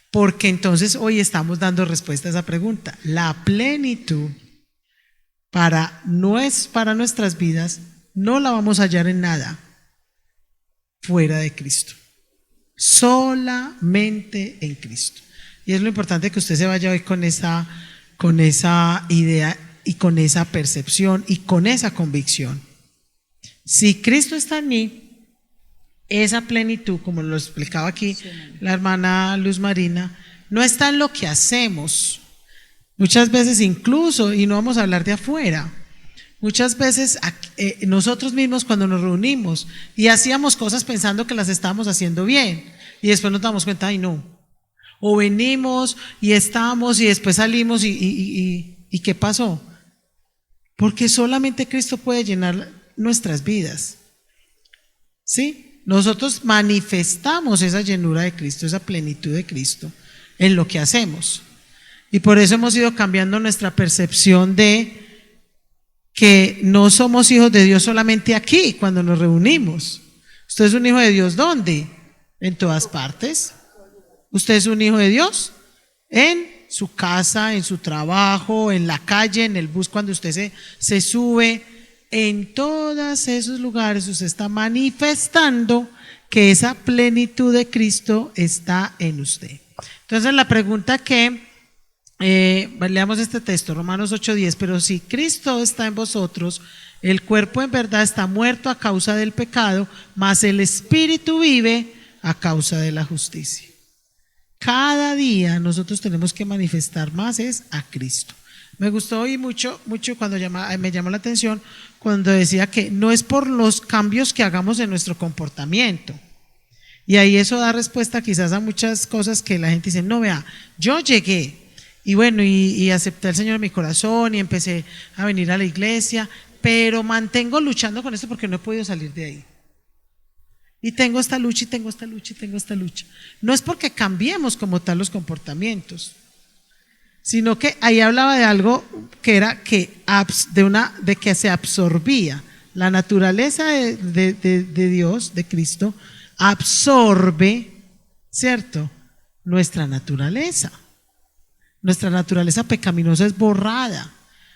Porque entonces hoy estamos dando respuesta a esa pregunta. La plenitud para nuestras vidas no la vamos a hallar en nada fuera de Cristo, solamente en Cristo. Y es lo importante que usted se vaya hoy con esa idea y con esa percepción y con esa convicción. Si Cristo está en mí, esa plenitud, como lo explicaba aquí la hermana Luz Marina, no está en lo que hacemos. Muchas veces incluso, y no vamos a hablar de afuera, muchas veces nosotros mismos cuando nos reunimos y hacíamos cosas pensando que las estábamos haciendo bien y después nos damos cuenta, ay no. O venimos y estamos y después salimos y ¿qué pasó? Porque solamente Cristo puede llenar nuestras vidas. ¿Sí? Nosotros manifestamos esa llenura de Cristo, esa plenitud de Cristo en lo que hacemos. Y por eso hemos ido cambiando nuestra percepción de que no somos hijos de Dios solamente aquí, cuando nos reunimos. ¿Usted es un hijo de Dios dónde? En todas partes. ¿Usted es un hijo de Dios? En su casa, en su trabajo, en la calle, en el bus, cuando usted se sube. En todos esos lugares usted está manifestando que esa plenitud de Cristo está en usted. Entonces la pregunta que leamos este texto, Romanos 8:10, pero si Cristo está en vosotros, el cuerpo en verdad está muerto a causa del pecado, mas el espíritu vive a causa de la justicia. Cada día nosotros tenemos que manifestar más es a Cristo. Me gustó oír mucho cuando me llamó la atención cuando decía que no es por los cambios que hagamos en nuestro comportamiento. Y ahí eso da respuesta quizás a muchas cosas que la gente dice, no, vea, yo llegué y bueno, y acepté al Señor en mi corazón y empecé a venir a la iglesia, pero mantengo luchando con esto porque no he podido salir de ahí. Y tengo esta lucha y tengo esta lucha y tengo esta lucha. No es porque cambiemos como tal los comportamientos, sino que ahí hablaba de algo que era de que se absorbía. La naturaleza de Dios, de Cristo, absorbe, ¿cierto?, nuestra naturaleza. Nuestra naturaleza pecaminosa es borrada,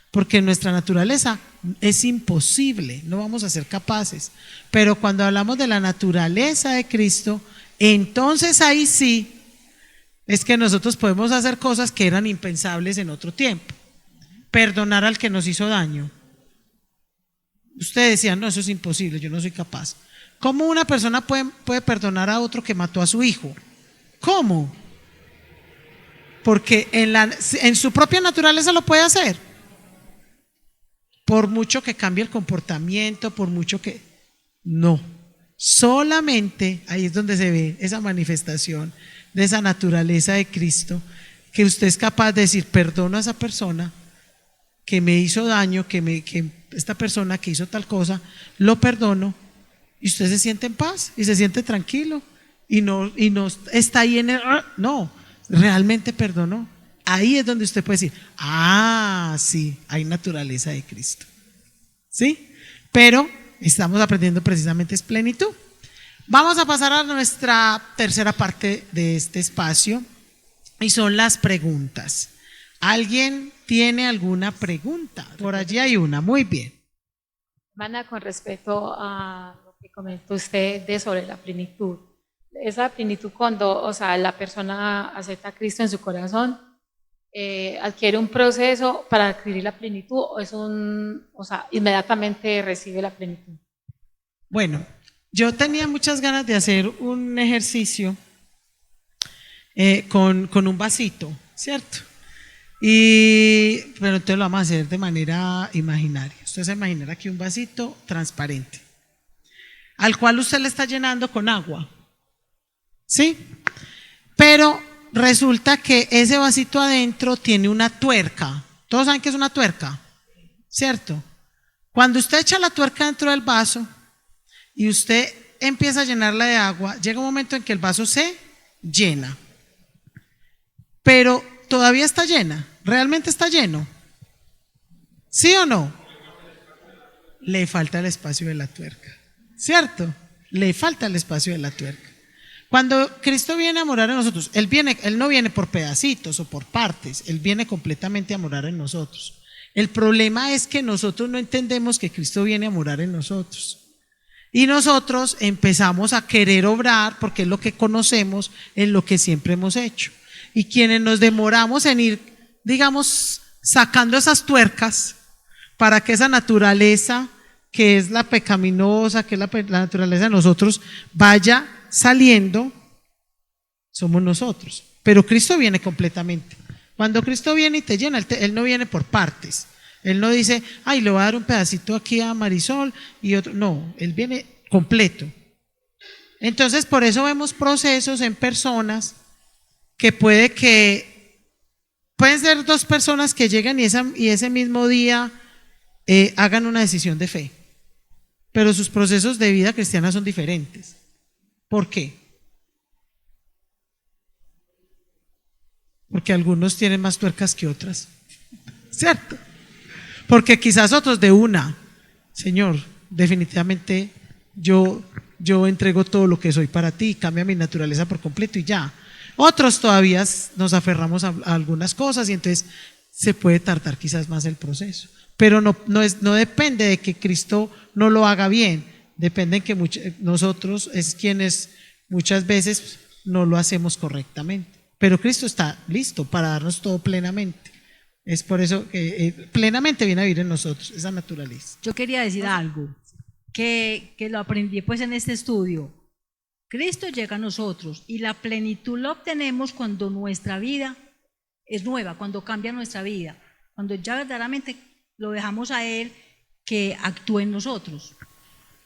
porque nuestra naturaleza es imposible, no vamos a ser capaces. Pero cuando hablamos de la naturaleza de Cristo, entonces ahí sí es que nosotros podemos hacer cosas que eran impensables en otro tiempo. Perdonar al que nos hizo daño. Ustedes decían, no, eso es imposible, yo no soy capaz. ¿Cómo una persona puede perdonar a otro que mató a su hijo? ¿Cómo? Porque en su propia naturaleza lo puede hacer. Por mucho que cambie el comportamiento, por mucho que... No. Solamente ahí es donde se ve esa manifestación de esa naturaleza de Cristo, que usted es capaz de decir, perdono a esa persona que me hizo daño, que esta persona que hizo tal cosa, lo perdono, y usted se siente en paz y se siente tranquilo y no está ahí en el... No, realmente perdonó. Ahí es donde usted puede decir, sí, hay naturaleza de Cristo. ¿Sí? Pero estamos aprendiendo precisamente es plenitud. Vamos a pasar a nuestra tercera parte de este espacio y son las preguntas. ¿Alguien tiene alguna pregunta? Por allí hay una, muy bien. Hermana, con respecto a lo que comentó usted sobre la plenitud, esa plenitud cuando, o sea, la persona acepta a Cristo en su corazón, adquiere un proceso para adquirir la plenitud o sea, inmediatamente recibe la plenitud. Bueno, yo tenía muchas ganas de hacer un ejercicio con un vasito, ¿cierto? Pero entonces lo vamos a hacer de manera imaginaria. Usted se imaginará aquí un vasito transparente, al cual usted le está llenando con agua, ¿sí? Pero resulta que ese vasito adentro tiene una tuerca. ¿Todos saben qué es una tuerca? ¿Cierto? Cuando usted echa la tuerca dentro del vaso y usted empieza a llenarla de agua, llega un momento en que el vaso se llena, pero todavía está llena. ¿Realmente está lleno? ¿Sí o no? Le falta el espacio de la tuerca, ¿cierto? Le falta el espacio de la tuerca. Cuando Cristo viene a morar en nosotros, Él no viene por pedacitos o por partes, Él viene completamente a morar en nosotros. El problema es que nosotros no entendemos que Cristo viene a morar en nosotros. Y nosotros empezamos a querer obrar porque es lo que conocemos, es lo que siempre hemos hecho. y quienes nos demoramos en ir, digamos, sacando esas tuercas para que esa naturaleza que es la pecaminosa, que es la naturaleza de nosotros, vaya saliendo, somos nosotros. Pero Cristo viene completamente. Cuando Cristo viene y te llena, Él no viene por partes. Él no dice, ay, le voy a dar un pedacito aquí a Marisol y otro. No, Él viene completo. Entonces, por eso vemos procesos en personas que pueden ser dos personas que llegan y ese mismo día hagan una decisión de fe. Pero sus procesos de vida cristiana son diferentes. ¿Por qué? Porque algunos tienen más tuercas que otras, ¿cierto? Porque quizás otros de una, Señor, definitivamente yo entrego todo lo que soy para ti, cambia mi naturaleza por completo y ya. Otros todavía nos aferramos a algunas cosas y entonces se puede tardar quizás más el proceso. Pero no depende de que Cristo no lo haga bien, depende de que nosotros es quienes muchas veces no lo hacemos correctamente. Pero Cristo está listo para darnos todo plenamente. Es por eso que plenamente viene a vivir en nosotros esa naturaleza. Yo quería decir algo que lo aprendí pues en este estudio. Cristo llega a nosotros y la plenitud la obtenemos cuando nuestra vida es nueva, cuando cambia nuestra vida, cuando ya verdaderamente lo dejamos a Él que actúe en nosotros.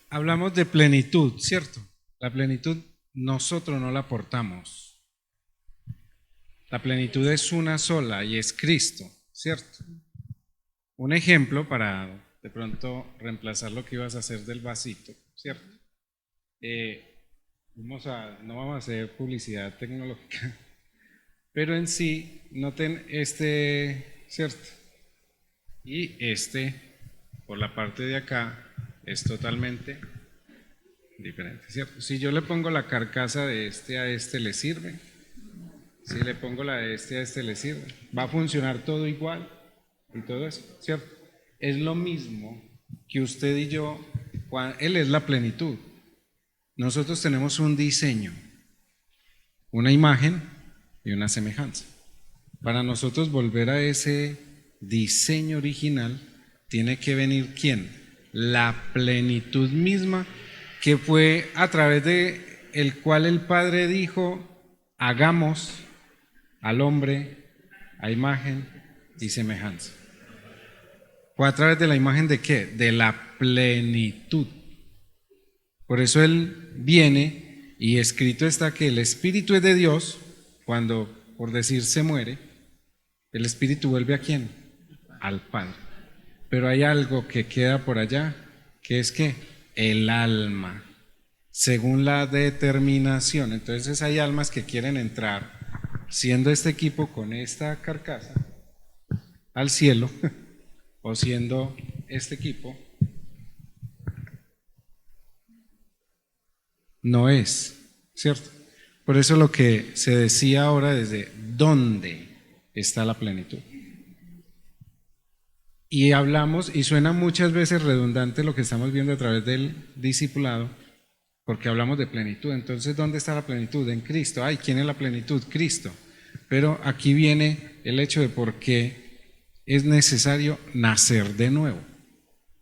Hablamos de plenitud, ¿cierto? La plenitud nosotros no la aportamos. La plenitud es una sola y es Cristo, ¿cierto? Un ejemplo para de pronto reemplazar lo que ibas a hacer del vasito, ¿cierto? No vamos a hacer publicidad tecnológica, pero en sí, noten ¿cierto? Y por la parte de acá, es totalmente diferente, ¿cierto? Si yo le pongo la carcasa de a ¿le sirve? Si le pongo la de a ¿le sirve? Va a funcionar todo igual y todo eso, ¿cierto? Es lo mismo que usted y yo, Él es la plenitud. Nosotros tenemos un diseño, una imagen y una semejanza. Para nosotros volver a ese diseño original, tiene que venir ¿quién? La plenitud misma, que fue a través de el cual el Padre dijo, hagamos al hombre a imagen y semejanza. Fue a través de la imagen de ¿qué? De la plenitud. Por eso Él viene y escrito está que el Espíritu es de Dios, cuando por decir se muere, el Espíritu vuelve ¿a quién? Al Padre. Pero hay algo que queda por allá, que es ¿qué? El alma, según la determinación. Entonces hay almas que quieren entrar, siendo este equipo con esta carcasa, al cielo, o siendo este equipo, no es, ¿cierto? Por eso lo que se decía ahora desde dónde está la plenitud. Y hablamos, y suena muchas veces redundante lo que estamos viendo a través del discipulado, porque hablamos de plenitud. Entonces, ¿dónde está la plenitud? En Cristo. Ay, ¿quién es la plenitud? Cristo. Pero aquí viene el hecho de por qué es necesario nacer de nuevo,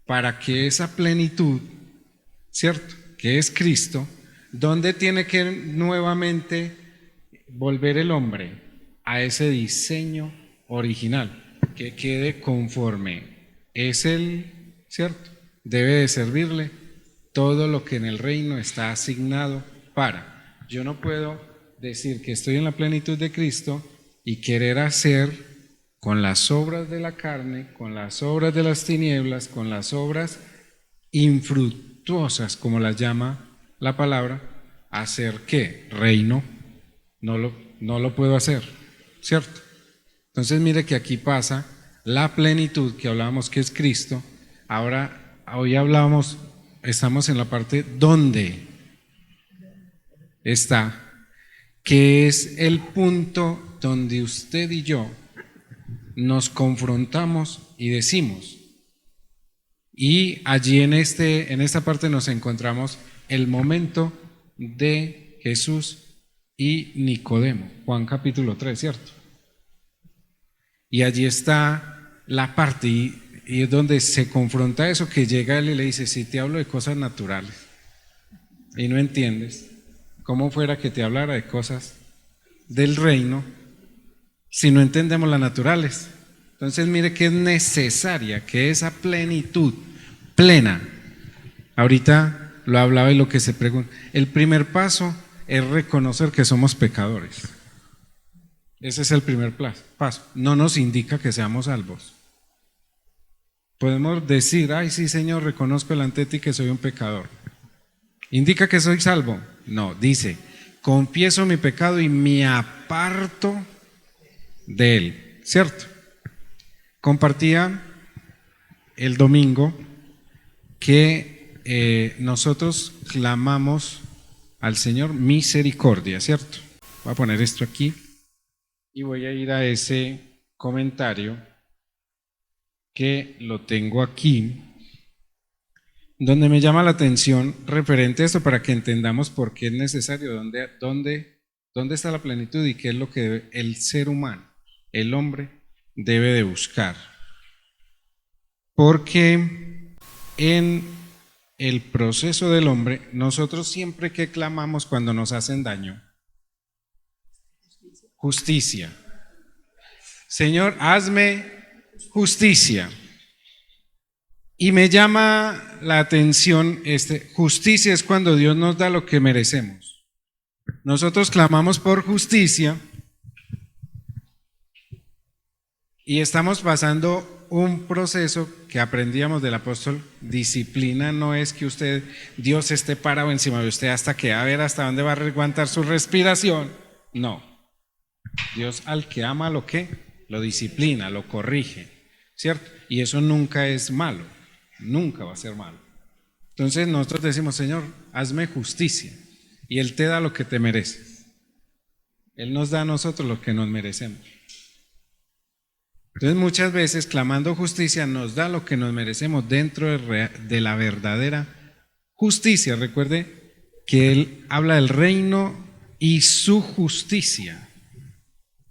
para que esa plenitud, ¿cierto?, que es Cristo, ¿dónde tiene que nuevamente volver el hombre? A ese diseño original, que quede conforme es ¿cierto? Debe de servirle todo lo que en el reino está asignado para. Yo no puedo decir que estoy en la plenitud de Cristo y querer hacer con las obras de la carne, con las obras de las tinieblas, con las obras infructuosas, como las llama la palabra, hacer ¿qué? Reino. No lo puedo hacer, ¿cierto? Entonces mire que aquí pasa la plenitud que hablábamos que es Cristo. Ahora, hoy estamos en la parte donde está, que es el punto donde usted y yo nos confrontamos y decimos, y allí en esta parte nos encontramos el momento de Jesús y Nicodemo, Juan capítulo 3, ¿cierto? Y allí está la parte y es donde se confronta eso, que llega él y le dice, si te hablo de cosas naturales y no entiendes, ¿cómo fuera que te hablara de cosas del reino si no entendemos las naturales? Entonces mire que es necesaria que esa plenitud plena, ahorita lo hablaba y lo que se pregunta, el primer paso es reconocer que somos pecadores. Ese es el primer paso. No nos indica que seamos salvos. Podemos decir, ay sí Señor, reconozco delante de ti que soy un pecador. ¿Indica que soy salvo? No, dice, confieso mi pecado y me aparto de él, ¿cierto? Compartía el domingo que nosotros clamamos al Señor misericordia, ¿cierto? Voy a poner esto aquí y voy a ir a ese comentario que lo tengo aquí, donde me llama la atención referente a esto para que entendamos por qué es necesario, dónde está la plenitud y qué es lo que el ser humano, el hombre, debe de buscar. Porque en el proceso del hombre, nosotros siempre que clamamos cuando nos hacen daño, justicia. Señor, hazme justicia. Y me llama la atención, justicia es cuando Dios nos da lo que merecemos. Nosotros clamamos por justicia y estamos pasando un proceso que aprendíamos del apóstol. Disciplina no es que Dios esté parado encima de usted hasta que a ver hasta dónde va a aguantar su respiración. No. Dios al que ama lo disciplina, lo corrige, ¿cierto? Y eso nunca es malo, nunca va a ser malo. Entonces nosotros decimos, Señor, hazme justicia, y Él te da lo que te mereces. Él nos da a nosotros lo que nos merecemos. Entonces muchas veces clamando justicia nos da lo que nos merecemos dentro de la verdadera justicia. Recuerde que Él habla del reino y su justicia.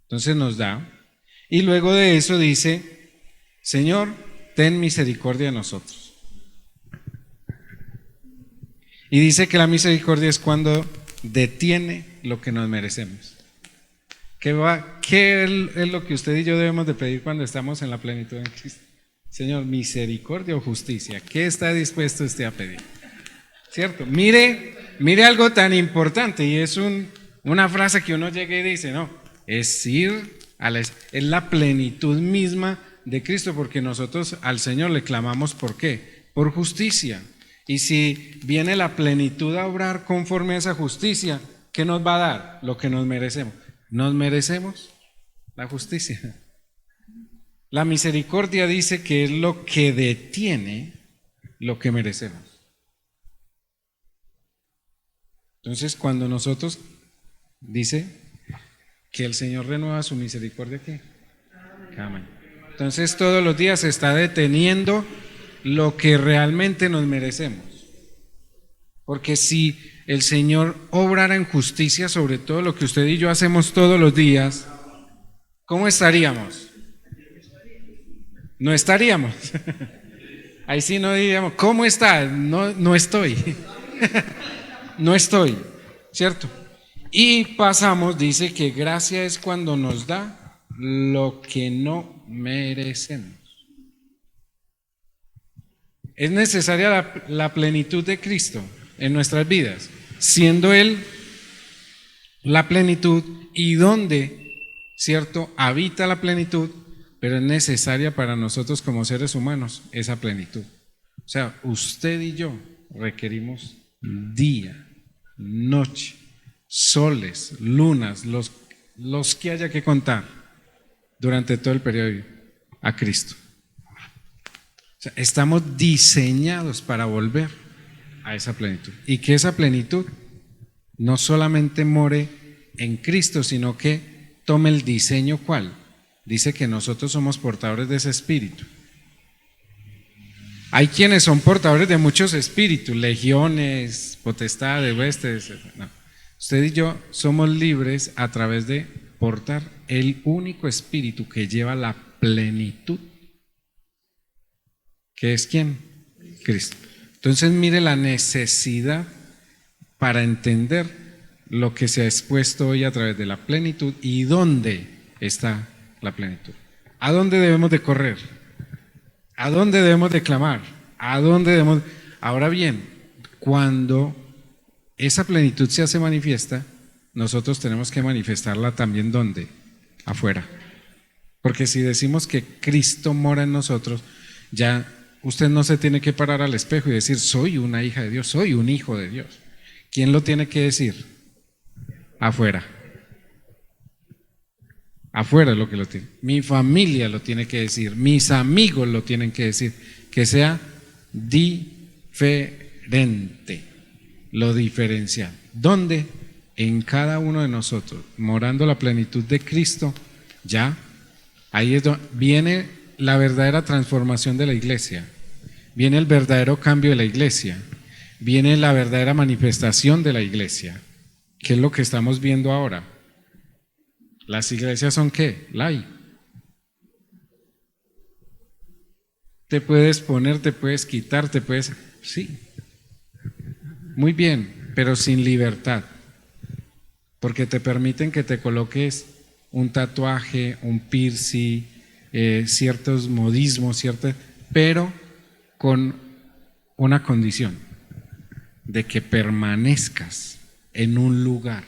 Entonces nos da, y luego de eso dice, Señor, ten misericordia de nosotros. Y dice que la misericordia es cuando detiene lo que nos merecemos. ¿Qué es lo que usted y yo debemos de pedir cuando estamos en la plenitud en Cristo? Señor, misericordia o justicia, ¿qué está dispuesto usted a pedir? ¿Cierto? Mire algo tan importante, y es una frase que uno llega y dice, no, es la plenitud misma de Cristo, porque nosotros al Señor le clamamos ¿por qué? Por justicia. Y si viene la plenitud a obrar conforme a esa justicia, ¿qué nos va a dar? Lo que nos merecemos. ¿Nos merecemos la justicia? La misericordia dice que es lo que detiene lo que merecemos. Entonces, cuando nosotros dice que el Señor renueva su misericordia, ¿qué? Cada mañana. Entonces todos los días se está deteniendo lo que realmente nos merecemos. Porque si el Señor obrara en justicia sobre todo lo que usted y yo hacemos todos los días, ¿cómo estaríamos? No estaríamos. Ahí sí no diríamos, ¿cómo está? No estoy. No estoy, ¿cierto? Y pasamos, dice que gracia es cuando nos da lo que no merecemos. Es necesaria la plenitud de Cristo en nuestras vidas, siendo Él la plenitud y donde, ¿cierto?, habita la plenitud, pero es necesaria para nosotros como seres humanos esa plenitud. O sea, usted y yo requerimos día, noche, soles, lunas, los que haya que contar durante todo el periodo a Cristo. O sea, estamos diseñados para volver a esa plenitud, y que esa plenitud no solamente more en Cristo, sino que tome el diseño. ¿Cuál? Dice que nosotros somos portadores de ese espíritu. Hay quienes son portadores de muchos espíritus, legiones, potestades, huestes, no. Usted y yo somos libres a través de portar el único espíritu que lleva la plenitud. ¿Que es quién? Cristo. Entonces mire la necesidad para entender lo que se ha expuesto hoy a través de la plenitud y dónde está la plenitud. ¿A dónde debemos de correr? ¿A dónde debemos de clamar? ¿A dónde debemos? Ahora bien, cuando esa plenitud se hace manifiesta, nosotros tenemos que manifestarla también ¿dónde? Afuera. Porque si decimos que Cristo mora en nosotros, ya usted no se tiene que parar al espejo y decir, soy una hija de Dios, soy un hijo de Dios. ¿Quién lo tiene que decir? Afuera. Afuera es lo que lo tiene. Mi familia lo tiene que decir, mis amigos lo tienen que decir, que sea diferente, lo diferencial. ¿Dónde? En cada uno de nosotros, morando la plenitud de Cristo, ya, ahí es donde viene la verdadera transformación de la iglesia, viene el verdadero cambio de la iglesia, viene la verdadera manifestación de la iglesia, que es lo que estamos viendo ahora. Las iglesias son ¿qué? Light. Te puedes poner, te puedes quitar, te puedes... Sí, muy bien, pero sin libertad, porque te permiten que te coloques un tatuaje, un piercing, ciertos modismos, pero con una condición, de que permanezcas en un lugar.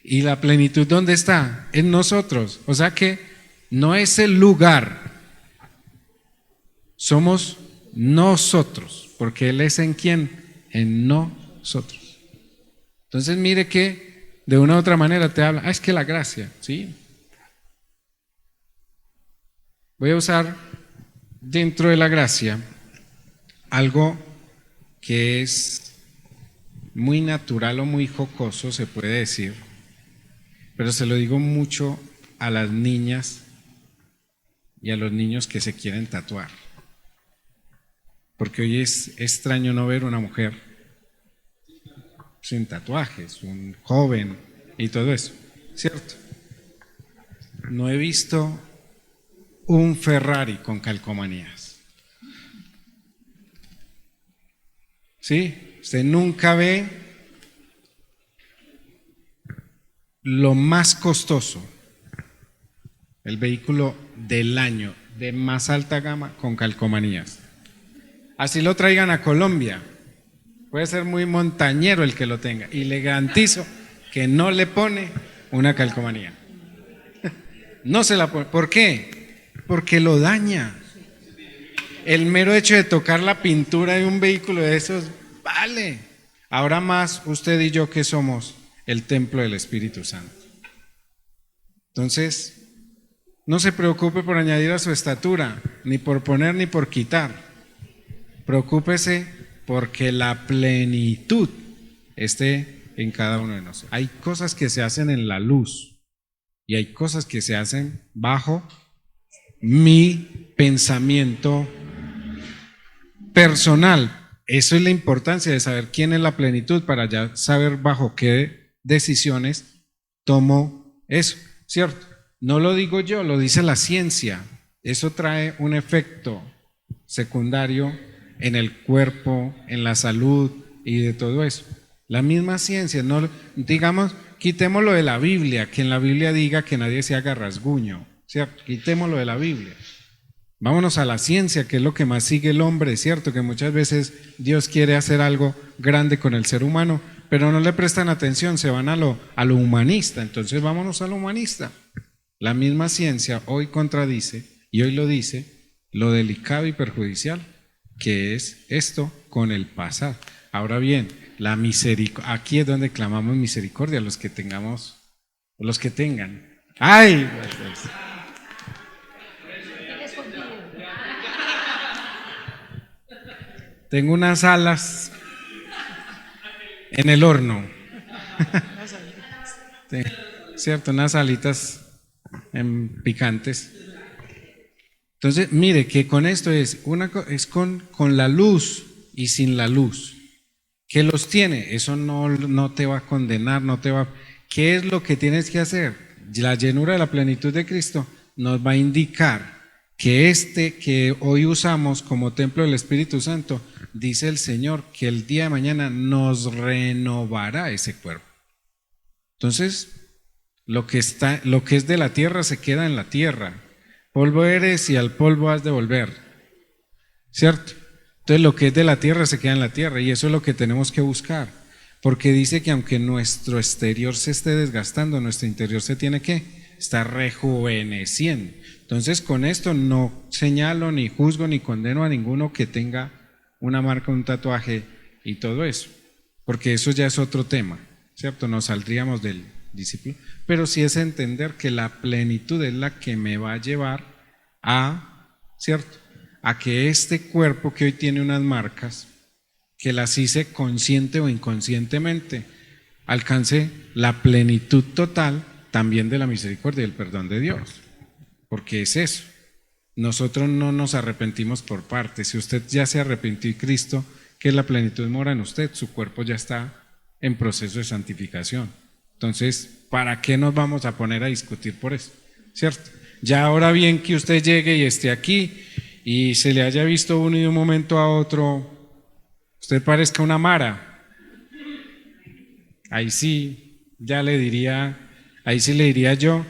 ¿Y la plenitud dónde está? En nosotros. O sea que no es el lugar, somos nosotros, porque Él es en quién, en nosotros. Entonces mire que de una u otra manera te habla, es que la gracia, ¿sí? Voy a usar dentro de la gracia algo que es muy natural o muy jocoso, se puede decir, pero se lo digo mucho a las niñas y a los niños que se quieren tatuar, porque hoy es extraño no ver una mujer sin tatuajes, un joven y todo eso, ¿cierto? No he visto un Ferrari con calcomanías. ¿Sí? Usted nunca ve lo más costoso, el vehículo del año de más alta gama con calcomanías. Así lo traigan a Colombia, puede ser muy montañero el que lo tenga, y le garantizo que no le pone una calcomanía. No se la pone. ¿Por qué? Porque lo daña. El mero hecho de tocar la pintura de un vehículo de esos, vale. Ahora más usted y yo que somos el templo del Espíritu Santo. Entonces, no se preocupe por añadir a su estatura, ni por poner ni por quitar. Preocúpese porque la plenitud esté en cada uno de nosotros. Hay cosas que se hacen en la luz y hay cosas que se hacen bajo mi pensamiento personal. Eso es la importancia de saber quién es la plenitud para ya saber bajo qué decisiones tomo eso, ¿cierto? No lo digo yo, lo dice la ciencia. Eso trae un efecto secundario en el cuerpo, en la salud y de todo eso. La misma ciencia, no digamos, quitémoslo de la Biblia, que en la Biblia diga que nadie se haga rasguño, ¿cierto? Quitémoslo de la Biblia. Vámonos a la ciencia, que es lo que más sigue el hombre, ¿cierto? Que muchas veces Dios quiere hacer algo grande con el ser humano, pero no le prestan atención, se van a lo humanista. Entonces vámonos a lo humanista. La misma ciencia hoy contradice, y hoy lo dice, lo delicado y perjudicial que es esto con el pasar. Ahora bien, la misericordia, aquí es donde clamamos misericordia, los que tengamos, los que tengan. ¡Ay! Tengo unas alas en el horno. Sí, cierto, unas alitas picantes. Entonces, mire que con esto es con la luz y sin la luz. que los tiene, eso no te va a condenar, no te va. ¿Qué es lo que tienes que hacer? La llenura de la plenitud de Cristo nos va a indicar que que hoy usamos como templo del Espíritu Santo, dice el Señor que el día de mañana nos renovará ese cuerpo. Entonces, lo que es de la tierra se queda en la tierra. Polvo eres y al polvo has de volver, ¿cierto? Entonces lo que es de la tierra se queda en la tierra y eso es lo que tenemos que buscar, porque dice que aunque nuestro exterior se esté desgastando, nuestro interior se tiene que estar rejuveneciendo. Entonces con esto no señalo, ni juzgo, ni condeno a ninguno que tenga una marca, un tatuaje y todo eso, porque eso ya es otro tema, ¿cierto? Nos saldríamos del discípulo, pero sí es entender que la plenitud es la que me va a llevar a, ¿cierto?, a que este cuerpo que hoy tiene unas marcas, que las hice consciente o inconscientemente, alcance la plenitud total también de la misericordia y el perdón de Dios, porque es eso. Nosotros no nos arrepentimos por partes. Si usted ya se arrepintió y Cristo, que es la plenitud, mora en usted, su cuerpo ya está en proceso de santificación. Entonces, ¿para qué nos vamos a poner a discutir por eso? ¿Cierto? Ya ahora bien que usted llegue y esté aquí y se le haya visto uno y de un momento a otro, usted parezca una Mara. Ahí sí, ya le diría, ahí sí le diría yo,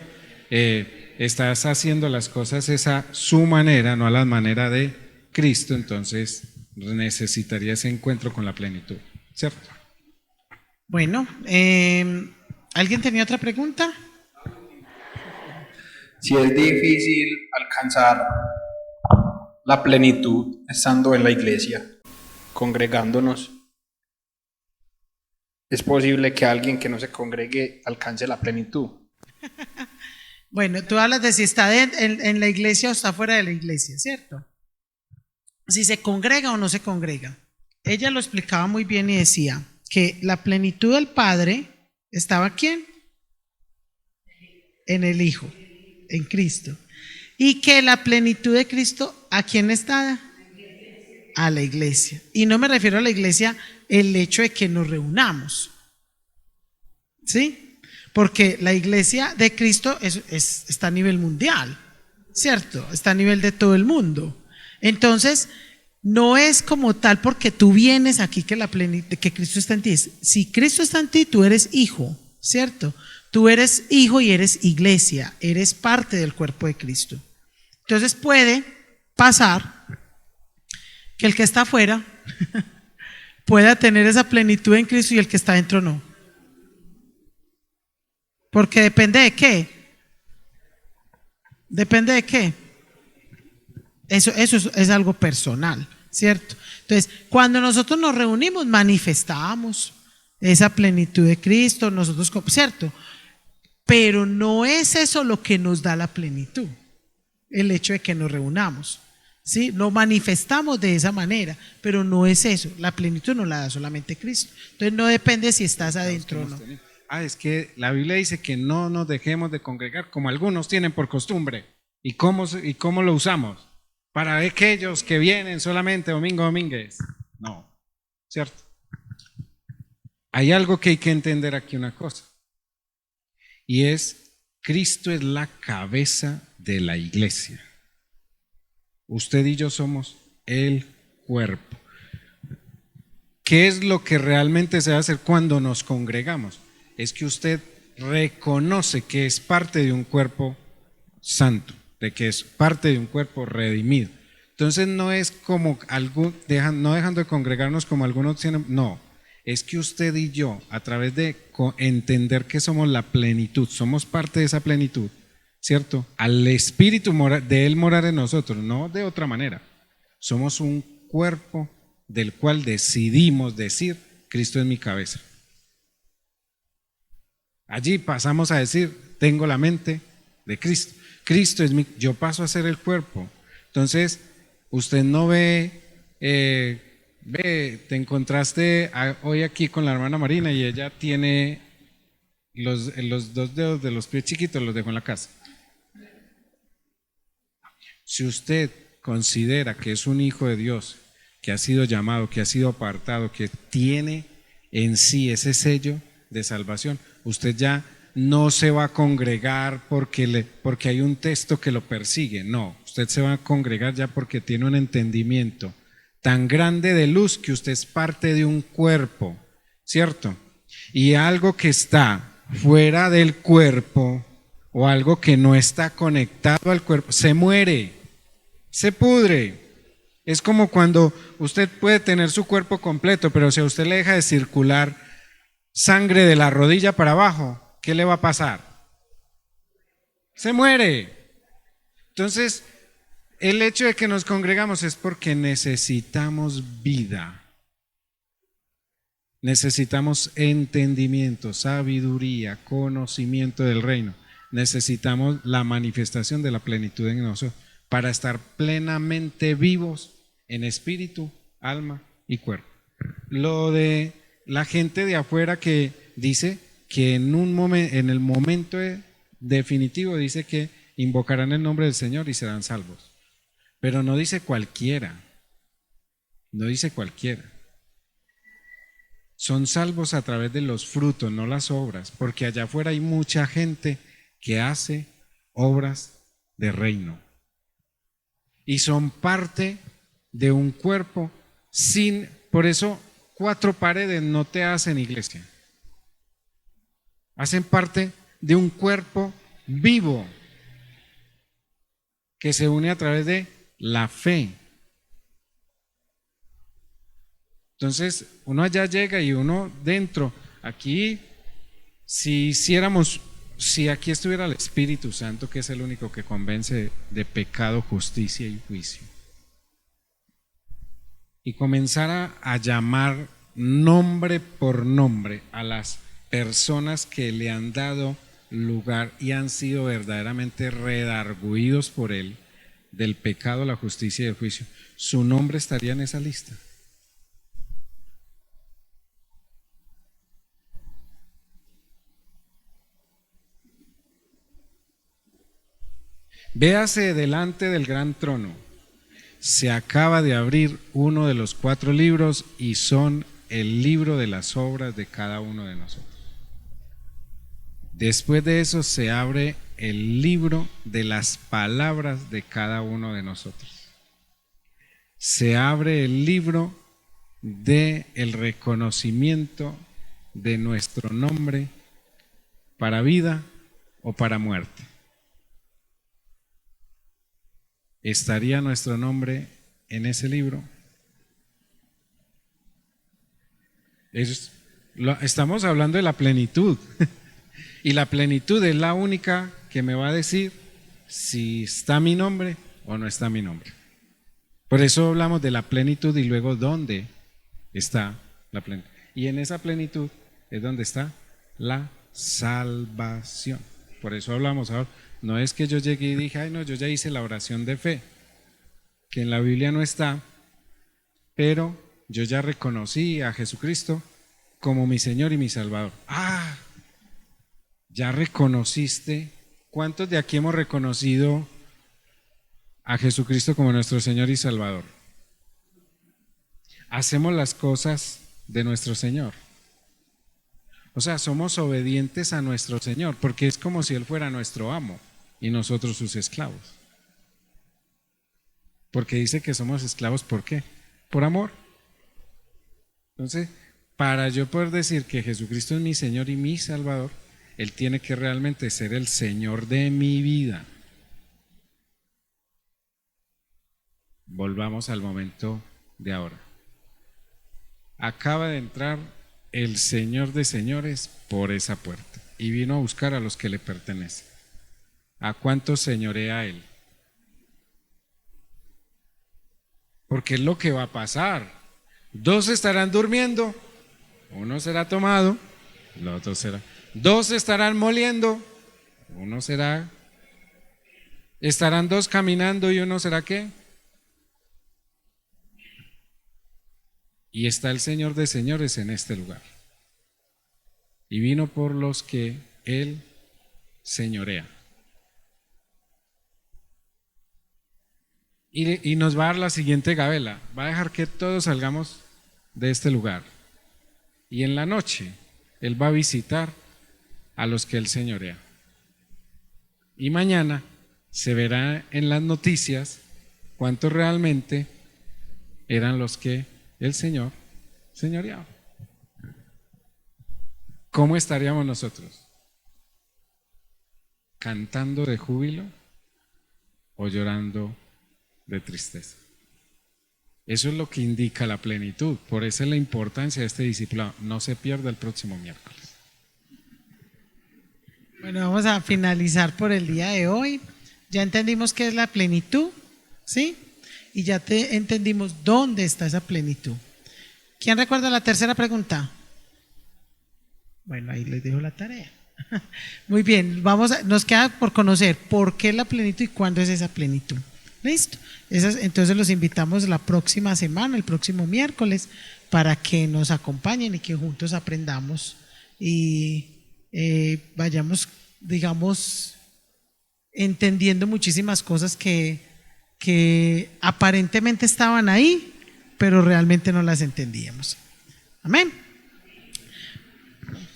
estás haciendo las cosas a su manera, no a la manera de Cristo, entonces necesitaría ese encuentro con la plenitud, ¿cierto? Bueno, ¿alguien tenía otra pregunta? Si es difícil alcanzar la plenitud estando en la iglesia, congregándonos, ¿es posible que alguien que no se congregue alcance la plenitud? Bueno, tú hablas de si está en la iglesia o está fuera de la iglesia, ¿cierto? Si se congrega o no se congrega. Ella lo explicaba muy bien y decía que la plenitud del Padre estaba ¿quién? En el Hijo, en Cristo. Y que la plenitud de Cristo, ¿a quién está? A la iglesia. Y no me refiero a la iglesia el hecho de que nos reunamos, ¿sí? Porque la iglesia de Cristo está a nivel mundial, ¿cierto? Está a nivel de todo el mundo. Entonces, no es como tal porque tú vienes aquí que que Cristo está en ti. Si Cristo está en ti, tú eres hijo, ¿cierto? Tú eres hijo y eres iglesia, eres parte del cuerpo de Cristo. Entonces puede pasar que el que está afuera pueda tener esa plenitud en Cristo y el que está dentro no. Porque depende de qué. Depende de qué. Eso es algo personal, ¿cierto? Entonces, cuando nosotros nos reunimos, manifestamos esa plenitud de Cristo, nosotros, ¿cierto? Pero no es eso lo que nos da la plenitud, el hecho de que nos reunamos, ¿sí? Lo manifestamos de esa manera, pero no es eso, la plenitud no la da solamente Cristo. Entonces, no depende si estás adentro o no. Es que la Biblia dice que no nos dejemos de congregar como algunos tienen por costumbre. ¿Y cómo lo usamos? Para aquellos que vienen solamente domínguez. No, ¿cierto? Hay algo que hay que entender aquí, una cosa. Y es, Cristo es la cabeza de la iglesia. Usted y yo somos el cuerpo. ¿Qué es lo que realmente se va a hacer cuando nos congregamos? Es que usted reconoce que es parte de un cuerpo santo, de que es parte de un cuerpo redimido. Entonces no es como no dejando de congregarnos como algunos tienen, no, es que usted y yo, a través de entender que somos la plenitud, somos parte de esa plenitud, ¿cierto? Al Espíritu de Él morar en nosotros, no de otra manera. Somos un cuerpo del cual decidimos decir, Cristo es mi cabeza. Allí pasamos a decir, tengo la mente de Cristo. Cristo es yo paso a ser el cuerpo. Entonces, usted no ve, te encontraste hoy aquí con la hermana Marina y ella tiene los 2 dedos de los pies chiquitos, los dejó en la casa. Si usted considera que es un hijo de Dios, que ha sido llamado, que ha sido apartado, que tiene en sí ese sello de salvación, usted ya no se va a congregar porque hay un texto que lo persigue, no, usted se va a congregar ya porque tiene un entendimiento tan grande de luz que usted es parte de un cuerpo, ¿cierto? Y algo que está fuera del cuerpo o algo que no está conectado al cuerpo, se muere, se pudre. Es como cuando usted puede tener su cuerpo completo, pero si a usted le deja de circular sangre de la rodilla para abajo, ¿qué le va a pasar? Se muere. Entonces, el hecho de que nos congregamos es porque necesitamos vida. Necesitamos entendimiento, sabiduría, conocimiento del reino. Necesitamos la manifestación de la plenitud en nosotros para estar plenamente vivos en espíritu, alma y cuerpo. Lo de la gente de afuera que dice que en el momento definitivo dice que invocarán el nombre del Señor y serán salvos. Pero no dice cualquiera. No dice cualquiera. Son salvos a través de los frutos, no las obras, porque allá afuera hay mucha gente que hace obras de reino y son parte de un cuerpo por eso 4 paredes no te hacen iglesia, hacen parte de un cuerpo vivo que se une a través de la fe. Entonces, uno allá llega y uno dentro. Aquí, si aquí estuviera el Espíritu Santo, que es el único que convence de pecado, justicia y juicio, y comenzara a llamar nombre por nombre a las personas que le han dado lugar y han sido verdaderamente redargüidos por él del pecado, la justicia y el juicio, su nombre estaría en esa lista. Véase delante del gran trono. Se acaba de abrir uno de los 4 libros y son el libro de las obras de cada uno de nosotros. Después de eso se abre el libro de las palabras de cada uno de nosotros. Se abre el libro de el reconocimiento de nuestro nombre para vida o para muerte. ¿Estaría nuestro nombre en ese libro? Estamos hablando de la plenitud y la plenitud es la única que me va a decir si está mi nombre o no está mi nombre. Por eso hablamos de la plenitud y luego dónde está la plenitud. Y en esa plenitud es donde está la salvación. Por eso hablamos ahora. No es que yo llegué y dije, ay no, yo ya hice la oración de fe, que en la Biblia no está, pero yo ya reconocí a Jesucristo como mi Señor y mi Salvador. Ah, ya reconociste. ¿Cuántos de aquí hemos reconocido a Jesucristo como nuestro Señor y Salvador? Hacemos las cosas de nuestro Señor. O sea, somos obedientes a nuestro Señor, porque es como si Él fuera nuestro amo y nosotros sus esclavos. Porque dice que somos esclavos, ¿por qué? Por amor. Entonces, para yo poder decir que Jesucristo es mi Señor y mi Salvador, Él tiene que realmente ser el Señor de mi vida. Volvamos al momento de ahora. Acaba de entrar el Señor de señores por esa puerta y vino a buscar a los que le pertenecen. ¿A cuántos señorea Él? Porque es lo que va a pasar. 2 estarán durmiendo, uno será tomado, el otro será. 2 estarán moliendo, uno será. Estarán 2 caminando y uno será ¿qué? Y está el Señor de señores en este lugar. Y vino por los que Él señorea. y nos va a dar la siguiente gabela. Va a dejar que todos salgamos de este lugar. Y en la noche, Él va a visitar a los que Él señorea. Y mañana se verá en las noticias cuántos realmente eran los que el Señor señoreaba. ¿Cómo estaríamos nosotros? ¿Cantando de júbilo o llorando de tristeza? Eso es lo que indica la plenitud. Por eso es la importancia de este discipulado. No se pierda el próximo miércoles. Bueno, vamos a finalizar por el día de hoy. Ya entendimos qué es la plenitud, ¿sí? Y ya entendimos dónde está esa plenitud. ¿Quién recuerda la tercera pregunta? Bueno, ahí les dejo la tarea. Muy bien, nos queda por conocer por qué la plenitud y cuándo es esa plenitud. ¿Listo? Entonces los invitamos la próxima semana, el próximo miércoles, para que nos acompañen y que juntos aprendamos y vayamos, digamos, entendiendo muchísimas cosas que aparentemente estaban ahí, pero realmente no las entendíamos. Amén.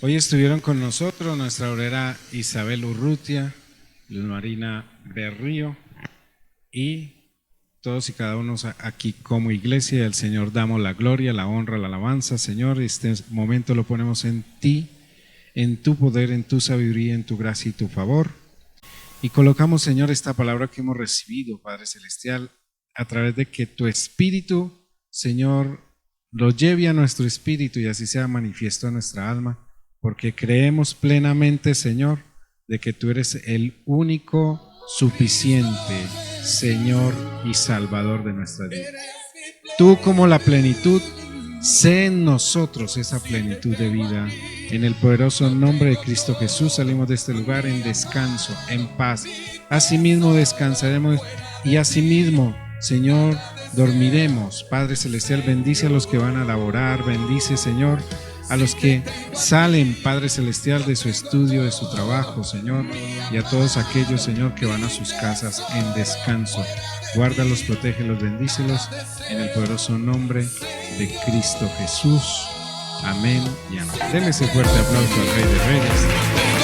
Hoy estuvieron con nosotros nuestra obrera Isabel Urrutia, Luz Marina Berrío y todos y cada uno aquí como iglesia del Señor damos la gloria, la honra, la alabanza. Señor, este momento lo ponemos en ti, en tu poder, en tu sabiduría, en tu gracia y tu favor. Y colocamos, Señor, esta palabra que hemos recibido, Padre Celestial, a través de que tu Espíritu, Señor, lo lleve a nuestro espíritu y así sea manifiesto a nuestra alma, porque creemos plenamente, Señor, de que tú eres el único suficiente Señor y Salvador de nuestra vida. Tú como la plenitud, sé en nosotros esa plenitud de vida. En el poderoso nombre de Cristo Jesús salimos de este lugar en descanso, en paz. Asimismo descansaremos y asimismo, Señor, dormiremos. Padre Celestial, bendice a los que van a laborar, bendice, Señor, a los que salen, Padre Celestial, de su estudio, de su trabajo, Señor, y a todos aquellos, Señor, que van a sus casas en descanso. Guárdalos, protégelos, bendícelos, en el poderoso nombre de Cristo Jesús. Amén y amén. Denle ese fuerte aplauso al Rey de Reyes.